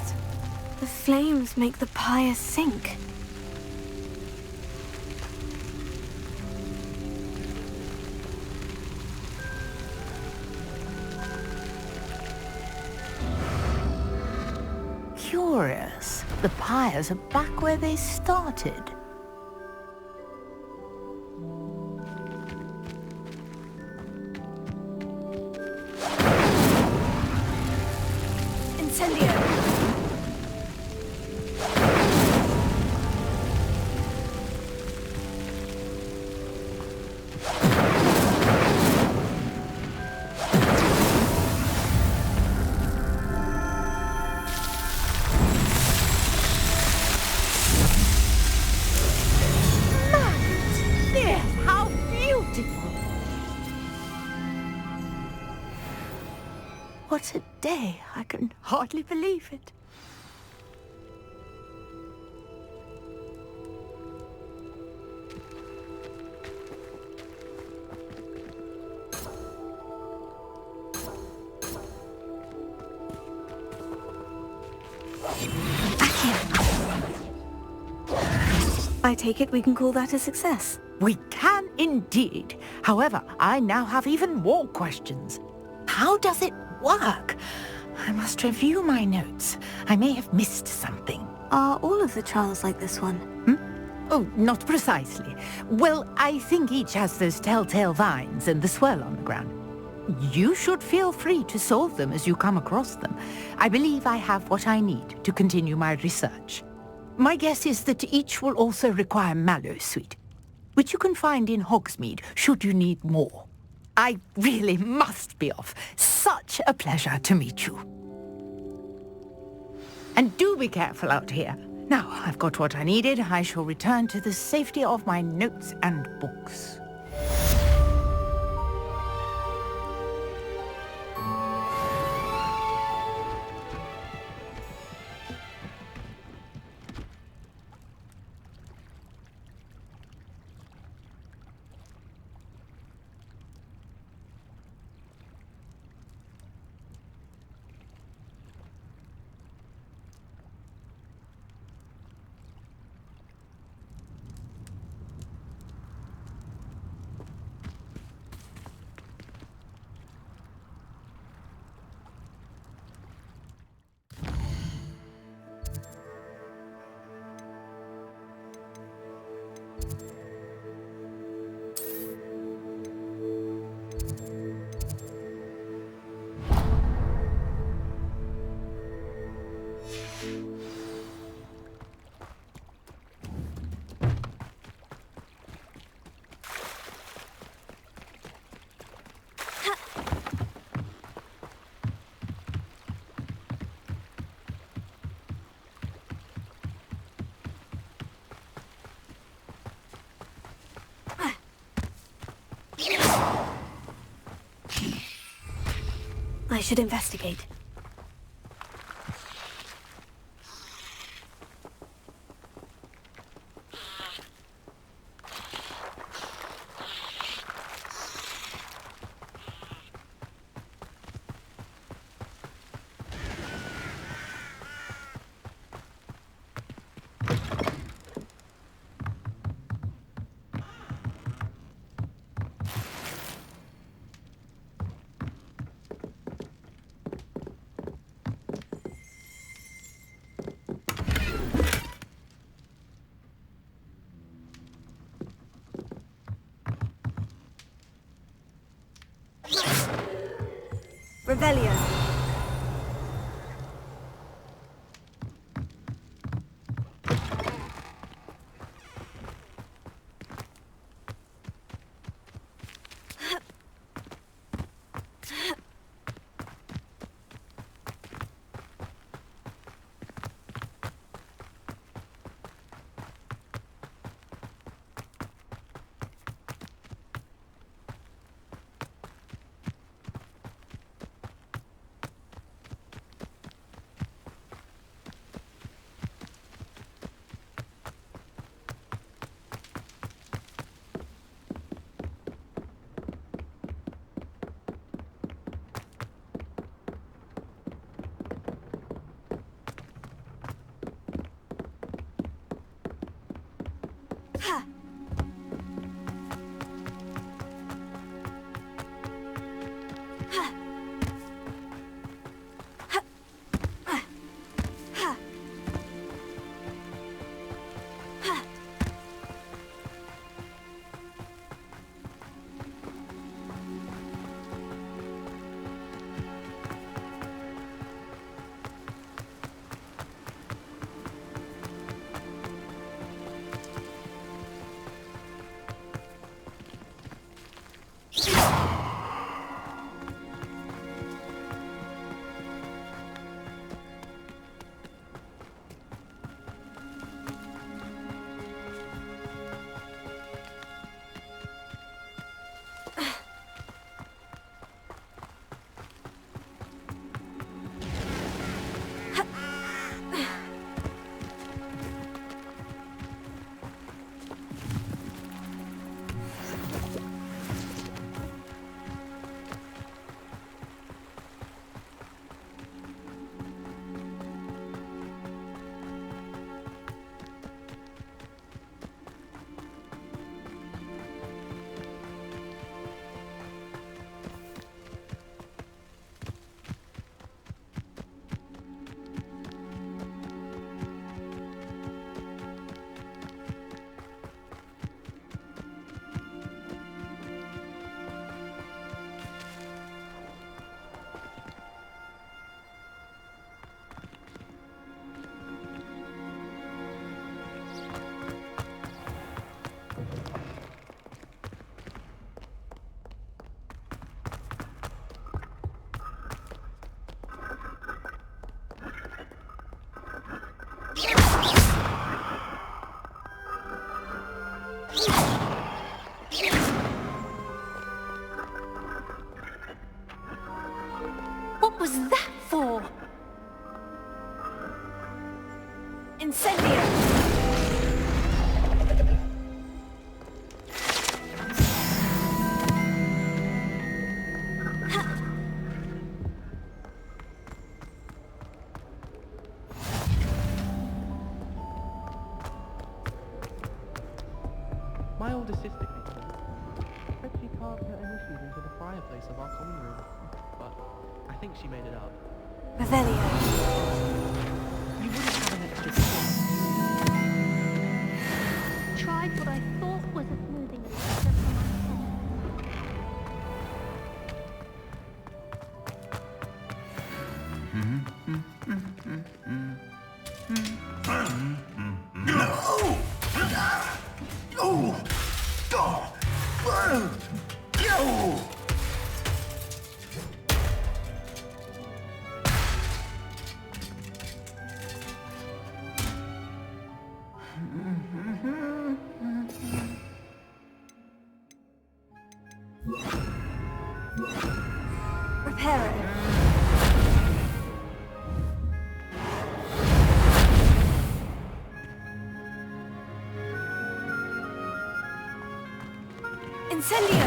Speaker 1: The flames make the pyre sink.
Speaker 8: Curious. The pyres are back where they started.
Speaker 1: Incendio!
Speaker 8: How beautiful! What a day! I can hardly believe it.
Speaker 1: I take it we can call that a success.
Speaker 8: We can indeed. However, I now have even more questions. How does it work? I must review my notes. I may have missed something.
Speaker 1: Are all of the trials like this one?
Speaker 8: Oh, not precisely. Well, I think each has those telltale vines and the swirl on the ground. You should feel free to solve them as you come across them. I believe I have what I need to continue my research. My guess is that each will also require mallow sweet, which you can find in Hogsmeade should you need more. I really must be off. Such a pleasure to meet you. And do be careful out here. Now, I've got what I needed. I shall return to the safety of my notes and books.
Speaker 1: should investigate. Rebellion.
Speaker 9: What was that for? Incendio!
Speaker 12: My older sister came home. Said she carved her initials into the fireplace of our common room, but I think she made it up.
Speaker 1: Revelio.
Speaker 12: You wouldn't have an extra skill.
Speaker 14: Tried what I thought was a smoothing
Speaker 5: Incendio!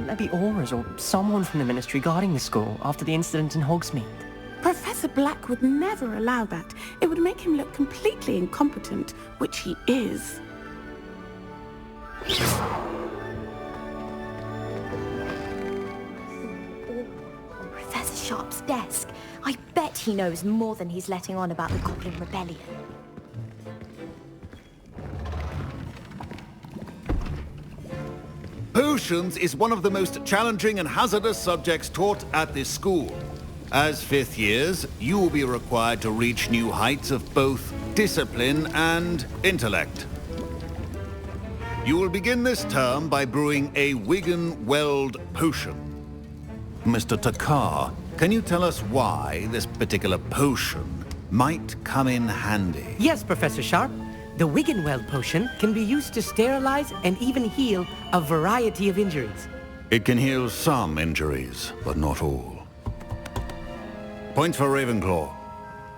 Speaker 20: Maybe Aurors or someone from the Ministry guarding the school after the incident in Hogsmeade.
Speaker 13: Professor Black would never allow that. It would make him look completely incompetent, which he is.
Speaker 10: On Professor Sharp's desk. I bet he knows more than he's letting on about the Goblin Rebellion.
Speaker 3: Potions is one of the most challenging and hazardous subjects taught at this school. As fifth years, you will be required to reach new heights of both discipline and intellect. You will begin this term by brewing a Wigan Weld potion. Mr. Takar, can you tell us why this particular potion might come in handy?
Speaker 21: Yes, Professor Sharp. The Wiggenweld potion can be used to sterilize and even heal a variety of injuries.
Speaker 3: It can heal some injuries, but not all. Points for Ravenclaw.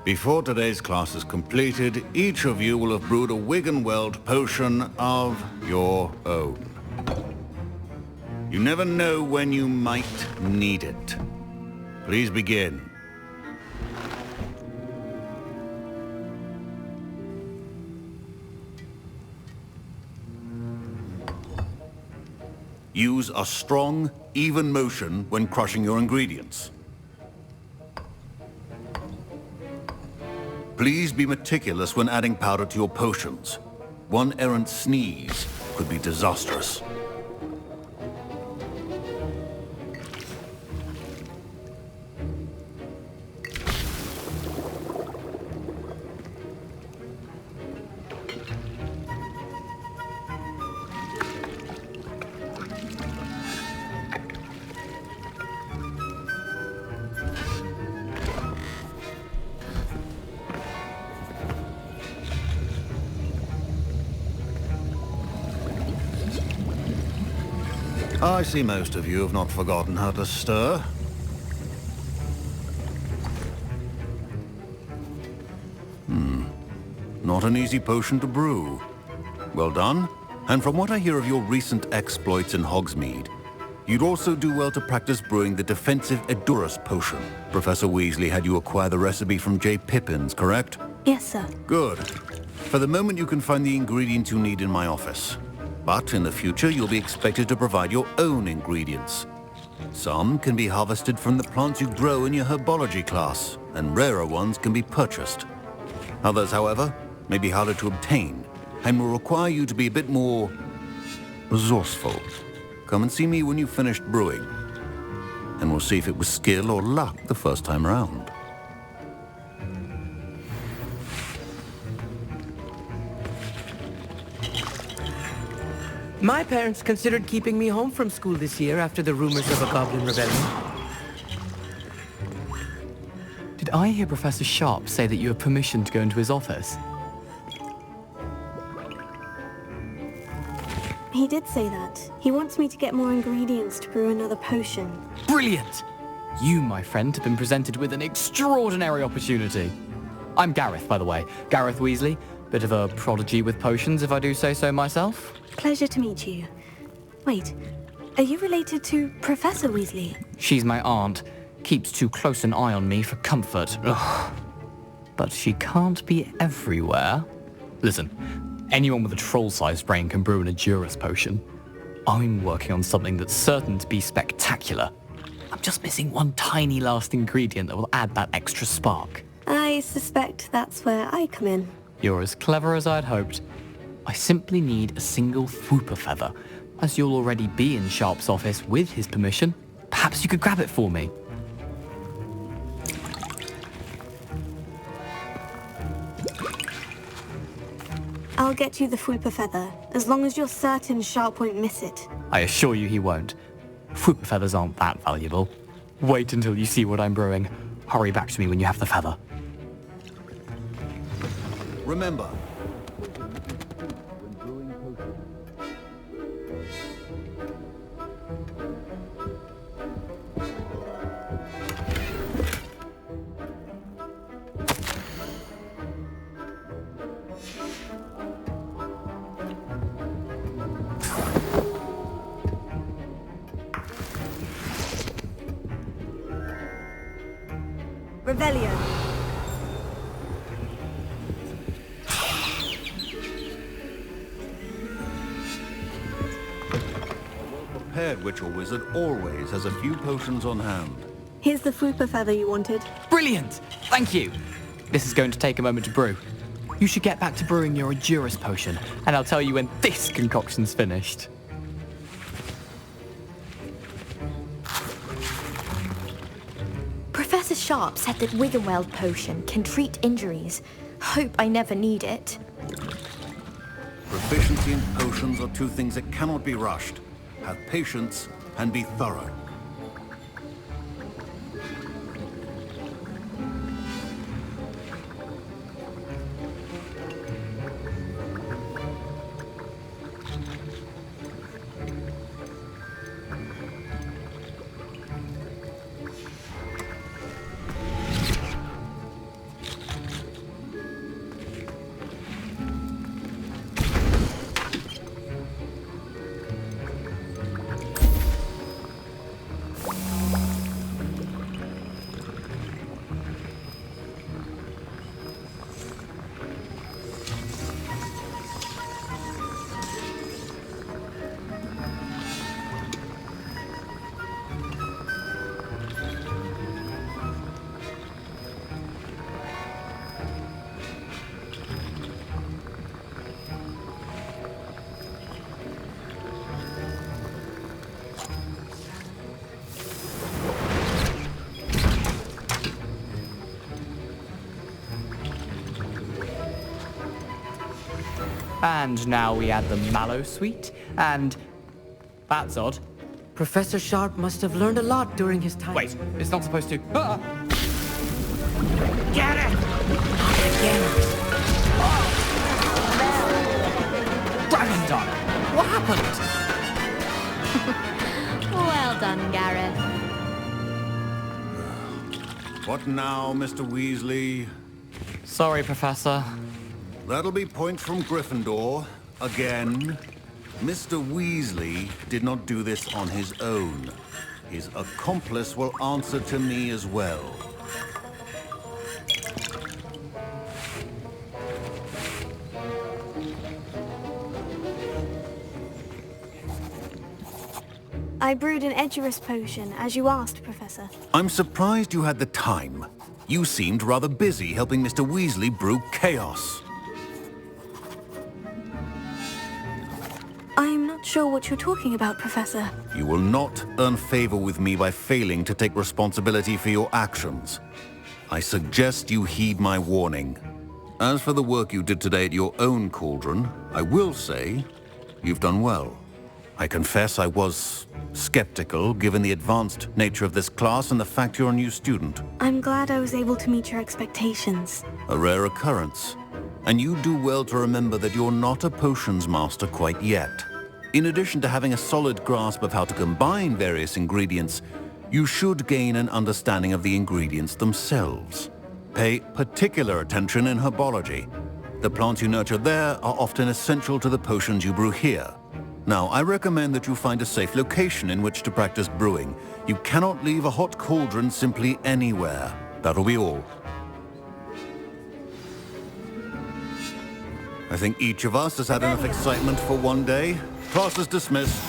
Speaker 3: Before today's class is completed, each of you will have brewed a Wiggenweld potion of your own. You never know when you might need it. Please begin. Use a strong, even motion when crushing your ingredients. Please be meticulous when adding powder to your potions. One errant sneeze could be disastrous. I see most of you have not forgotten how to stir. Not an easy potion to brew. Well done. And from what I hear of your recent exploits in Hogsmeade, you'd also do well to practice brewing the defensive Edurus potion. Professor Weasley had you acquire the recipe from J. Pippins, correct?
Speaker 5: Yes, sir.
Speaker 3: Good. For the moment, you can find the ingredients you need in my office. But in the future, you'll be expected to provide your own ingredients. Some can be harvested from the plants you grow in your herbology class, and rarer ones can be purchased. Others, however, may be harder to obtain, and will require you to be a bit more resourceful. Come and see me when you've finished brewing, and we'll see if it was skill or luck the first time around.
Speaker 21: My parents considered keeping me home from school this year after the rumors of a Goblin Rebellion.
Speaker 12: Did I hear Professor Sharp say that you have permission to go into his office?
Speaker 5: He did say that. He wants me to get more ingredients to brew another potion.
Speaker 12: Brilliant! You, my friend, have been presented with an extraordinary opportunity. I'm Gareth, by the way. Gareth Weasley. Bit of a prodigy with potions, if I do say so myself.
Speaker 5: Pleasure to meet you. Wait, are you related to Professor Weasley?
Speaker 12: She's my aunt. Keeps too close an eye on me for comfort. Ugh. But she can't be everywhere. Listen, anyone with a troll-sized brain can brew an Edurus potion. I'm working on something that's certain to be spectacular. I'm just missing one tiny last ingredient that will add that extra spark.
Speaker 5: I suspect that's where I come in.
Speaker 12: You're as clever as I'd hoped. I simply need a single Whooper feather. As you'll already be in Sharp's office with his permission, perhaps you could grab it for me.
Speaker 1: I'll get you the Fupa feather, as long as you're certain Sharp won't miss it.
Speaker 20: I assure you he won't. Fupa feathers aren't that valuable. Wait until you see what I'm brewing. Hurry back to me when you have the feather.
Speaker 3: Remember,
Speaker 1: Revelio.
Speaker 3: prepared witch or wizard always has a few potions on hand.
Speaker 1: Here's the Fupa feather you wanted.
Speaker 20: Brilliant! Thank you! This is going to take a moment to brew. You should get back to brewing your Endurus potion, and I'll tell you when this concoction's finished.
Speaker 5: Professor Sharp said that Wiggenweld potion can treat injuries. Hope I never need it.
Speaker 3: Proficiency and potions are two things that cannot be rushed. Have patience and be thorough.
Speaker 20: And now we add the mallow sweet, and... that's odd.
Speaker 21: Professor Sharp must have learned a lot during his time.
Speaker 20: Wait, it's not supposed to... Ah!
Speaker 21: Get it!
Speaker 20: Dragon Dog! What happened?
Speaker 5: Well done, Gareth.
Speaker 3: What now, Mr. Weasley?
Speaker 20: Sorry, Professor.
Speaker 3: That'll be points from Gryffindor. Again. Mr. Weasley did not do this on his own. His accomplice will answer to me as well.
Speaker 1: I brewed an Edurus potion, as you asked, Professor.
Speaker 3: I'm surprised you had the time. You seemed rather busy helping Mr. Weasley brew chaos.
Speaker 1: I'm not sure what you're talking about, Professor.
Speaker 3: You will not earn favor with me by failing to take responsibility for your actions. I suggest you heed my warning. As for the work you did today at your own cauldron, I will say you've done well. I confess I was skeptical, given the advanced nature of this class and the fact you're a new student.
Speaker 1: I'm glad I was able to meet your expectations.
Speaker 3: A rare occurrence. And you do well to remember that you're not a potions master quite yet. In addition to having a solid grasp of how to combine various ingredients, you should gain an understanding of the ingredients themselves. Pay particular attention in herbology. The plants you nurture there are often essential to the potions you brew here. Now, I recommend that you find a safe location in which to practice brewing. You cannot leave a hot cauldron simply anywhere. That'll be all. I think each of us has had enough excitement for one day. Class is dismissed.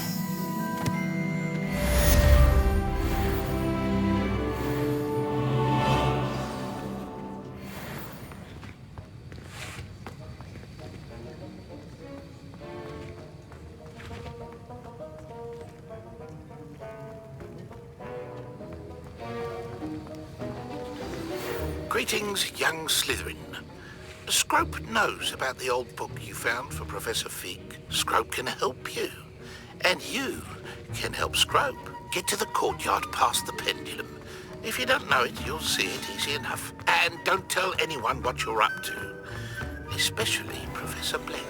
Speaker 16: Greetings, young Slytherin. Scrope knows about the old book you found for Professor Fig. Scrope can help you. And you can help Scrope get to the courtyard past the pendulum. If you don't know it, you'll see it easy enough. And don't tell anyone what you're up to. Especially Professor Blake.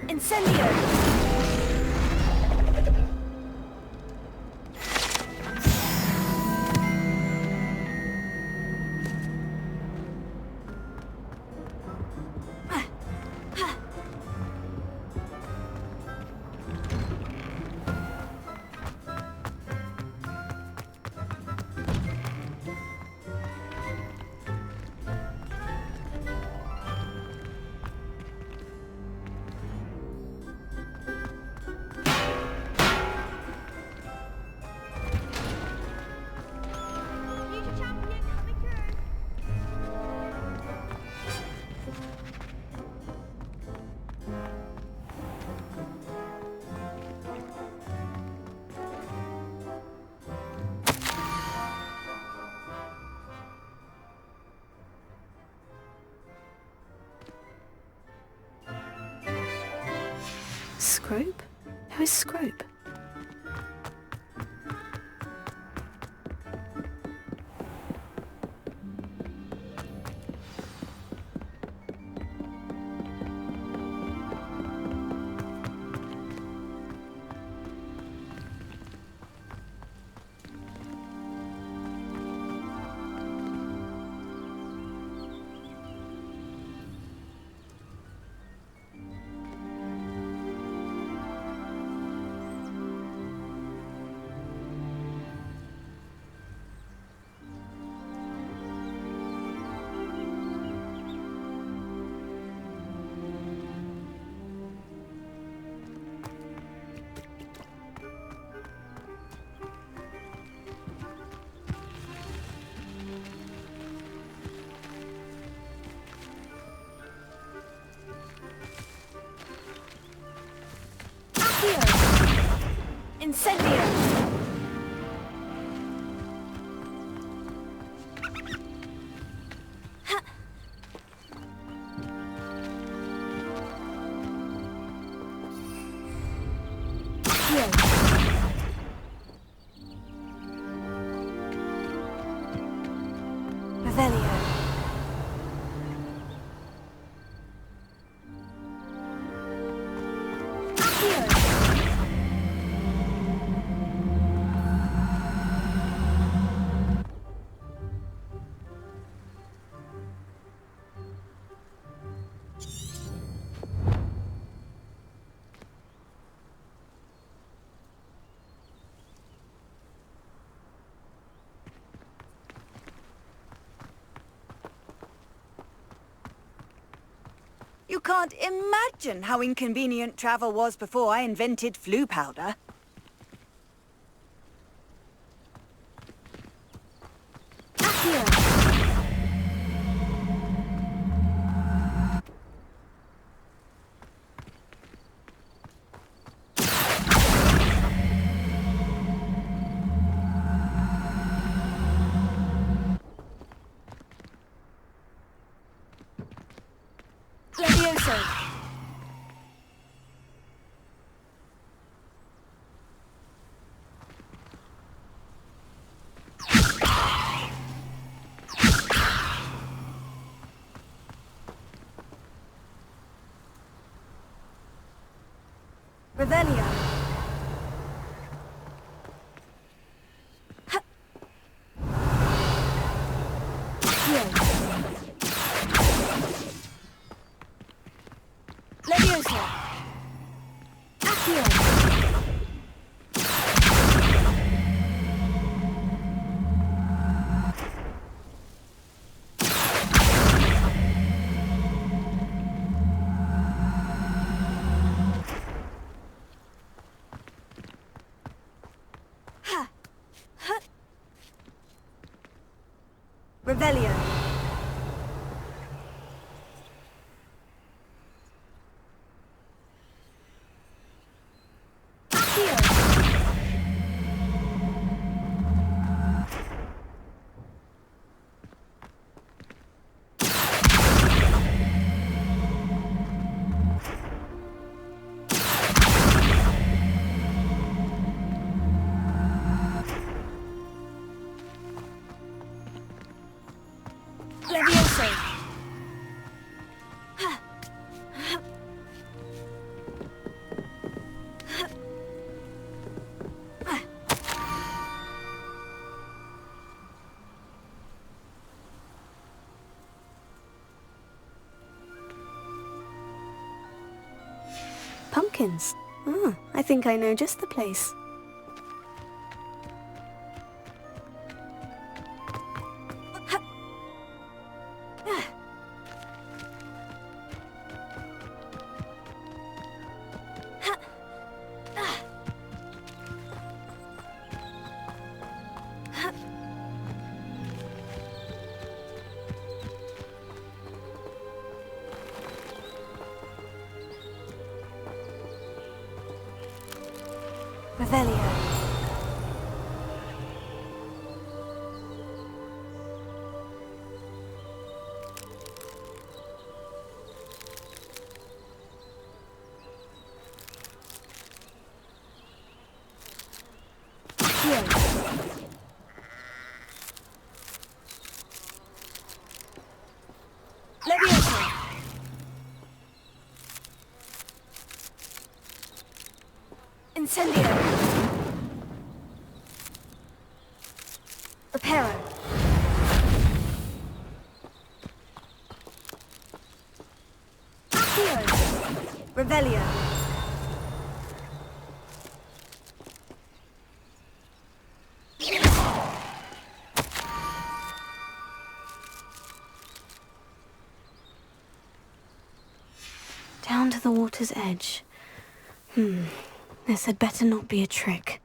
Speaker 5: Incendio! Scrope? Who is Scrope? Incendio! Revelio.
Speaker 2: You can't imagine how inconvenient travel was before I invented flu powder.
Speaker 5: Levioso! Revelio. Levioso. Accio. Revelio. Levioso. Pumpkins. Ah, I think I know just the place. Revelio. Levioso. Incendio. Reparo. Accio. Revelio. Down to the water's edge. This had better not be a trick.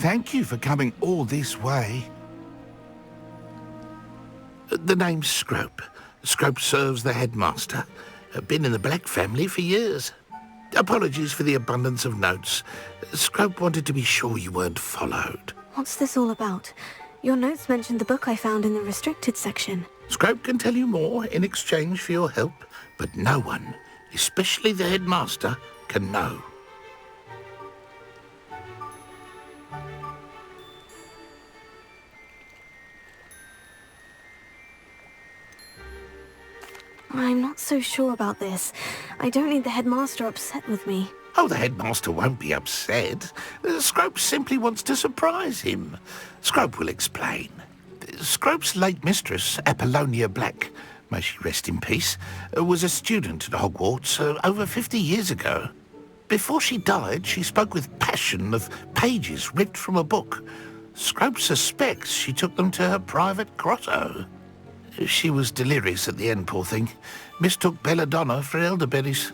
Speaker 16: Thank you for coming all this way. The name's Scrope. Scrope serves the headmaster. Been in the Black family for years. Apologies for the abundance of notes. Scrope wanted to be sure you weren't followed.
Speaker 1: What's this all about? Your notes mentioned the book I found in the restricted section.
Speaker 16: Scrope can tell you more in exchange for your help, but no one, especially the headmaster, can know.
Speaker 1: I'm not so sure about this. I don't need the headmaster upset with me.
Speaker 16: Oh, the headmaster won't be upset. Scrope simply wants to surprise him. Scrope will explain. Scrope's late mistress, Apollonia Black, may she rest in peace, was a student at Hogwarts over 50 years ago. Before she died, she spoke with passion of pages ripped from a book. Scrope suspects she took them to her private grotto. She was delirious at the end, poor thing. Mistook belladonna for elderberries.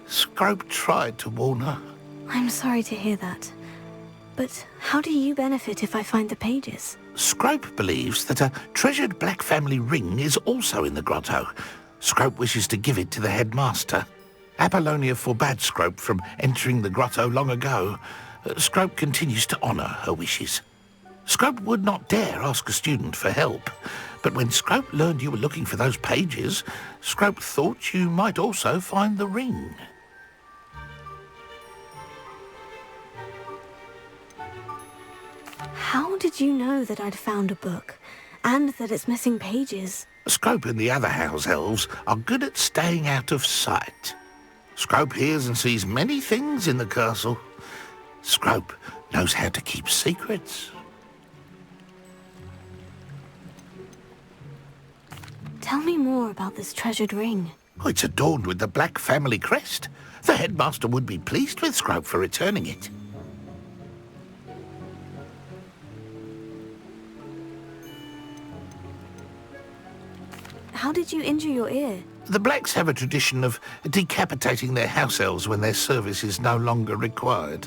Speaker 16: Scrope tried to warn her.
Speaker 1: I'm sorry to hear that. But how do you benefit if I find the pages?
Speaker 16: Scrope believes that a treasured Black family ring is also in the grotto. Scrope wishes to give it to the headmaster. Apollonia forbade Scrope from entering the grotto long ago. Scrope continues to honour her wishes. Scrope would not dare ask a student for help, but when Scrope learned you were looking for those pages, Scrope thought you might also find the ring.
Speaker 1: How did you know that I'd found a book, and that it's missing pages?
Speaker 16: Scrope and the other house elves are good at staying out of sight. Scrope hears and sees many things in the castle. Scrope knows how to keep secrets.
Speaker 1: Tell me more about this treasured ring.
Speaker 16: Oh, it's adorned with the Black family crest. The headmaster would be pleased with Scrope for returning it.
Speaker 1: How did you injure your ear?
Speaker 16: The Blacks have a tradition of decapitating their house elves when their service is no longer required.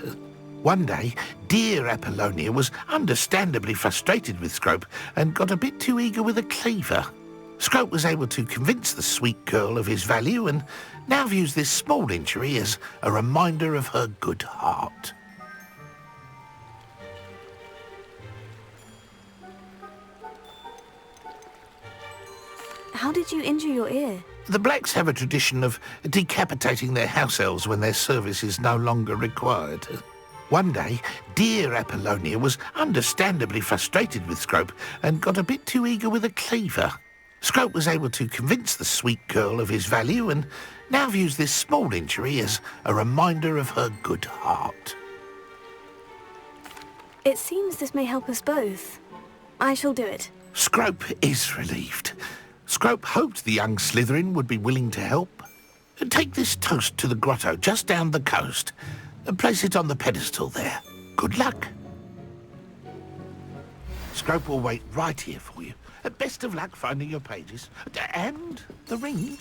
Speaker 16: One day, dear Apollonia was understandably frustrated with Scrope and got a bit too eager with a cleaver. Scrope was able to convince the sweet girl of his value and now views this small injury as a reminder of her good heart.
Speaker 1: How did you injure your ear?
Speaker 16: The Blacks have a tradition of decapitating their house elves when their service is no longer required. One day, dear Apollonia was understandably frustrated with Scrope and got a bit too eager with a cleaver. Scrope was able to convince the sweet girl of his value and now views this small injury as a reminder of her good heart.
Speaker 1: It seems this may help us both. I shall do it.
Speaker 16: Scrope is relieved. Scrope hoped the young Slytherin would be willing to help. Take this toast to the grotto just down the coast and place it on the pedestal there. Good luck. Scrope will wait right here for you. Best of luck finding your pages. And the ring.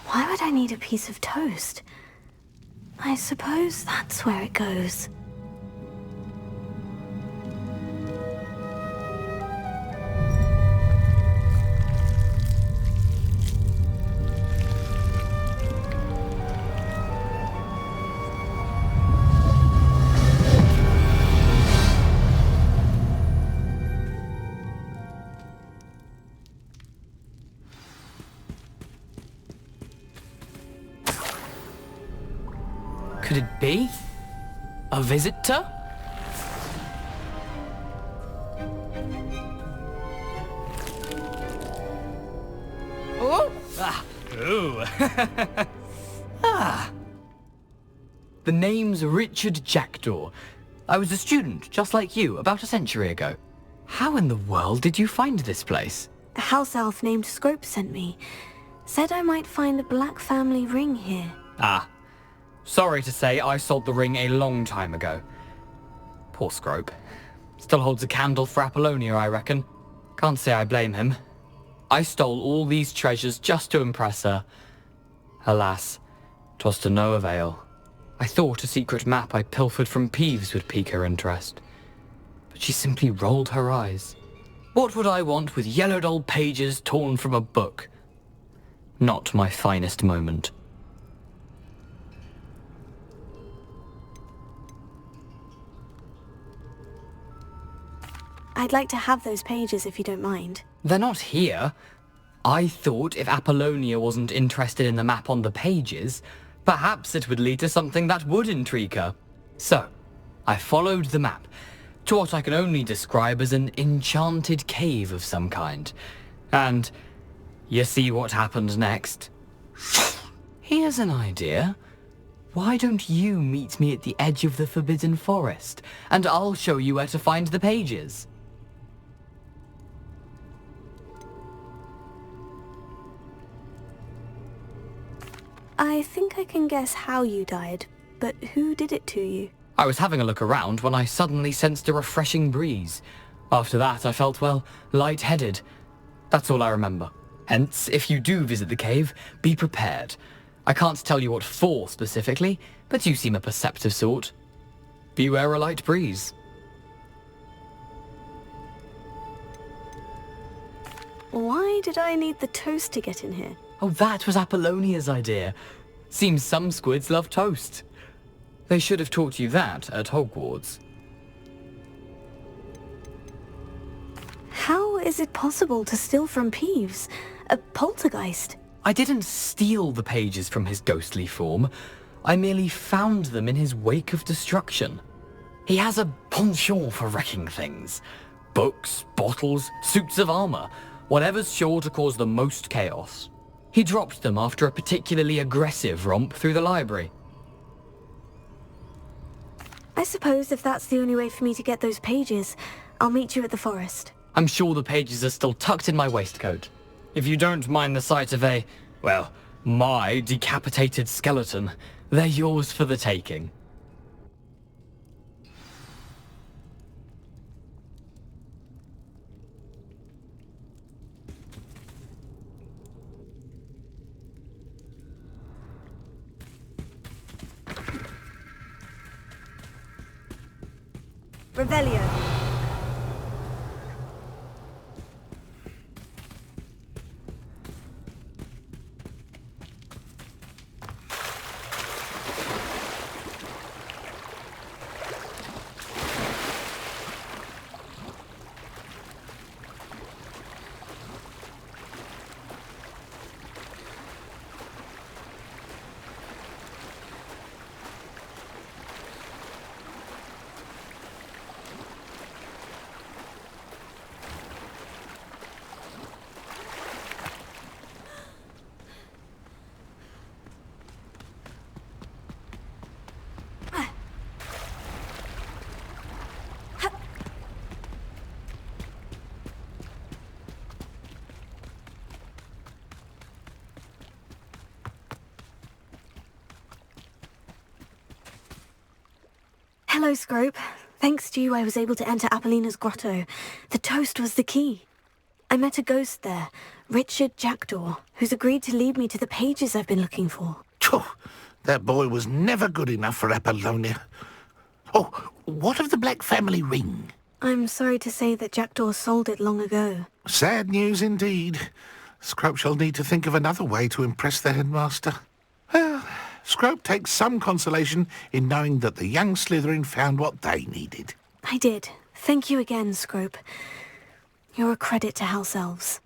Speaker 5: Why would I need a piece of toast? I suppose that's where it goes.
Speaker 20: Could it be? A visitor? Oh! Ah! Ooh! Ah! The name's Richard Jackdaw. I was a student, just like you, about a century ago. How in the world did you find this place?
Speaker 5: A house elf named Scrope sent me. Said I might find a black family ring here.
Speaker 20: Ah. Sorry to say, I sold the ring a long time ago. Poor Scrope. Still holds a candle for Apollonia, I reckon. Can't say I blame him. I stole all these treasures just to impress her. Alas, 'twas to no avail. I thought a secret map I pilfered from Peeves would pique her interest. But she simply rolled her eyes. What would I want with yellowed old pages torn from a book? Not my finest moment.
Speaker 5: I'd like to have those pages if you don't mind.
Speaker 20: They're not here. I thought if Apollonia wasn't interested in the map on the pages, perhaps it would lead to something that would intrigue her. So, I followed the map to what I can only describe as an enchanted cave of some kind. And you see what happened next? Here's an idea. why don't you meet me at the edge of the Forbidden Forest, and I'll show you where to find the pages?
Speaker 5: I think I can guess how you died, but who did it to you?
Speaker 20: I was having a look around when I suddenly sensed a refreshing breeze. After that, I felt, well, lightheaded. That's all I remember. Hence, if you do visit the cave, be prepared. I can't tell you what for specifically, but you seem a perceptive sort. Beware a light breeze.
Speaker 5: Why did I need the toast to get in here?
Speaker 20: Oh, that was Apollonia's idea. Seems some squids love toast. They should have taught you that at Hogwarts.
Speaker 5: How is it possible to steal from Peeves? A poltergeist?
Speaker 20: I didn't steal the pages from his ghostly form. I merely found them in his wake of destruction. He has a penchant for wrecking things. Books, bottles, suits of armor, whatever's sure to cause the most chaos. He dropped them after a particularly aggressive romp through the library.
Speaker 5: I suppose if that's the only way for me to get those pages, I'll meet you at the forest.
Speaker 20: I'm sure the pages are still tucked in my waistcoat. If you don't mind the sight of my decapitated skeleton, they're yours for the taking.
Speaker 2: Revelio.
Speaker 5: Hello, Scrope. Thanks to you, I was able to enter Apollina's grotto. The toast was the key. I met a ghost there, Richard Jackdaw, who's agreed to lead me to the pages I've been looking for.
Speaker 16: That boy was never good enough for Apollonia. Oh, what of the Black family ring?
Speaker 5: I'm sorry to say that Jackdaw sold it long ago.
Speaker 16: Sad news indeed. Scrope shall need to think of another way to impress the headmaster. Well, Scrope takes some consolation in knowing that the young Slytherin found what they needed.
Speaker 5: I did. Thank you again, Scrope. You're a credit to House Elves.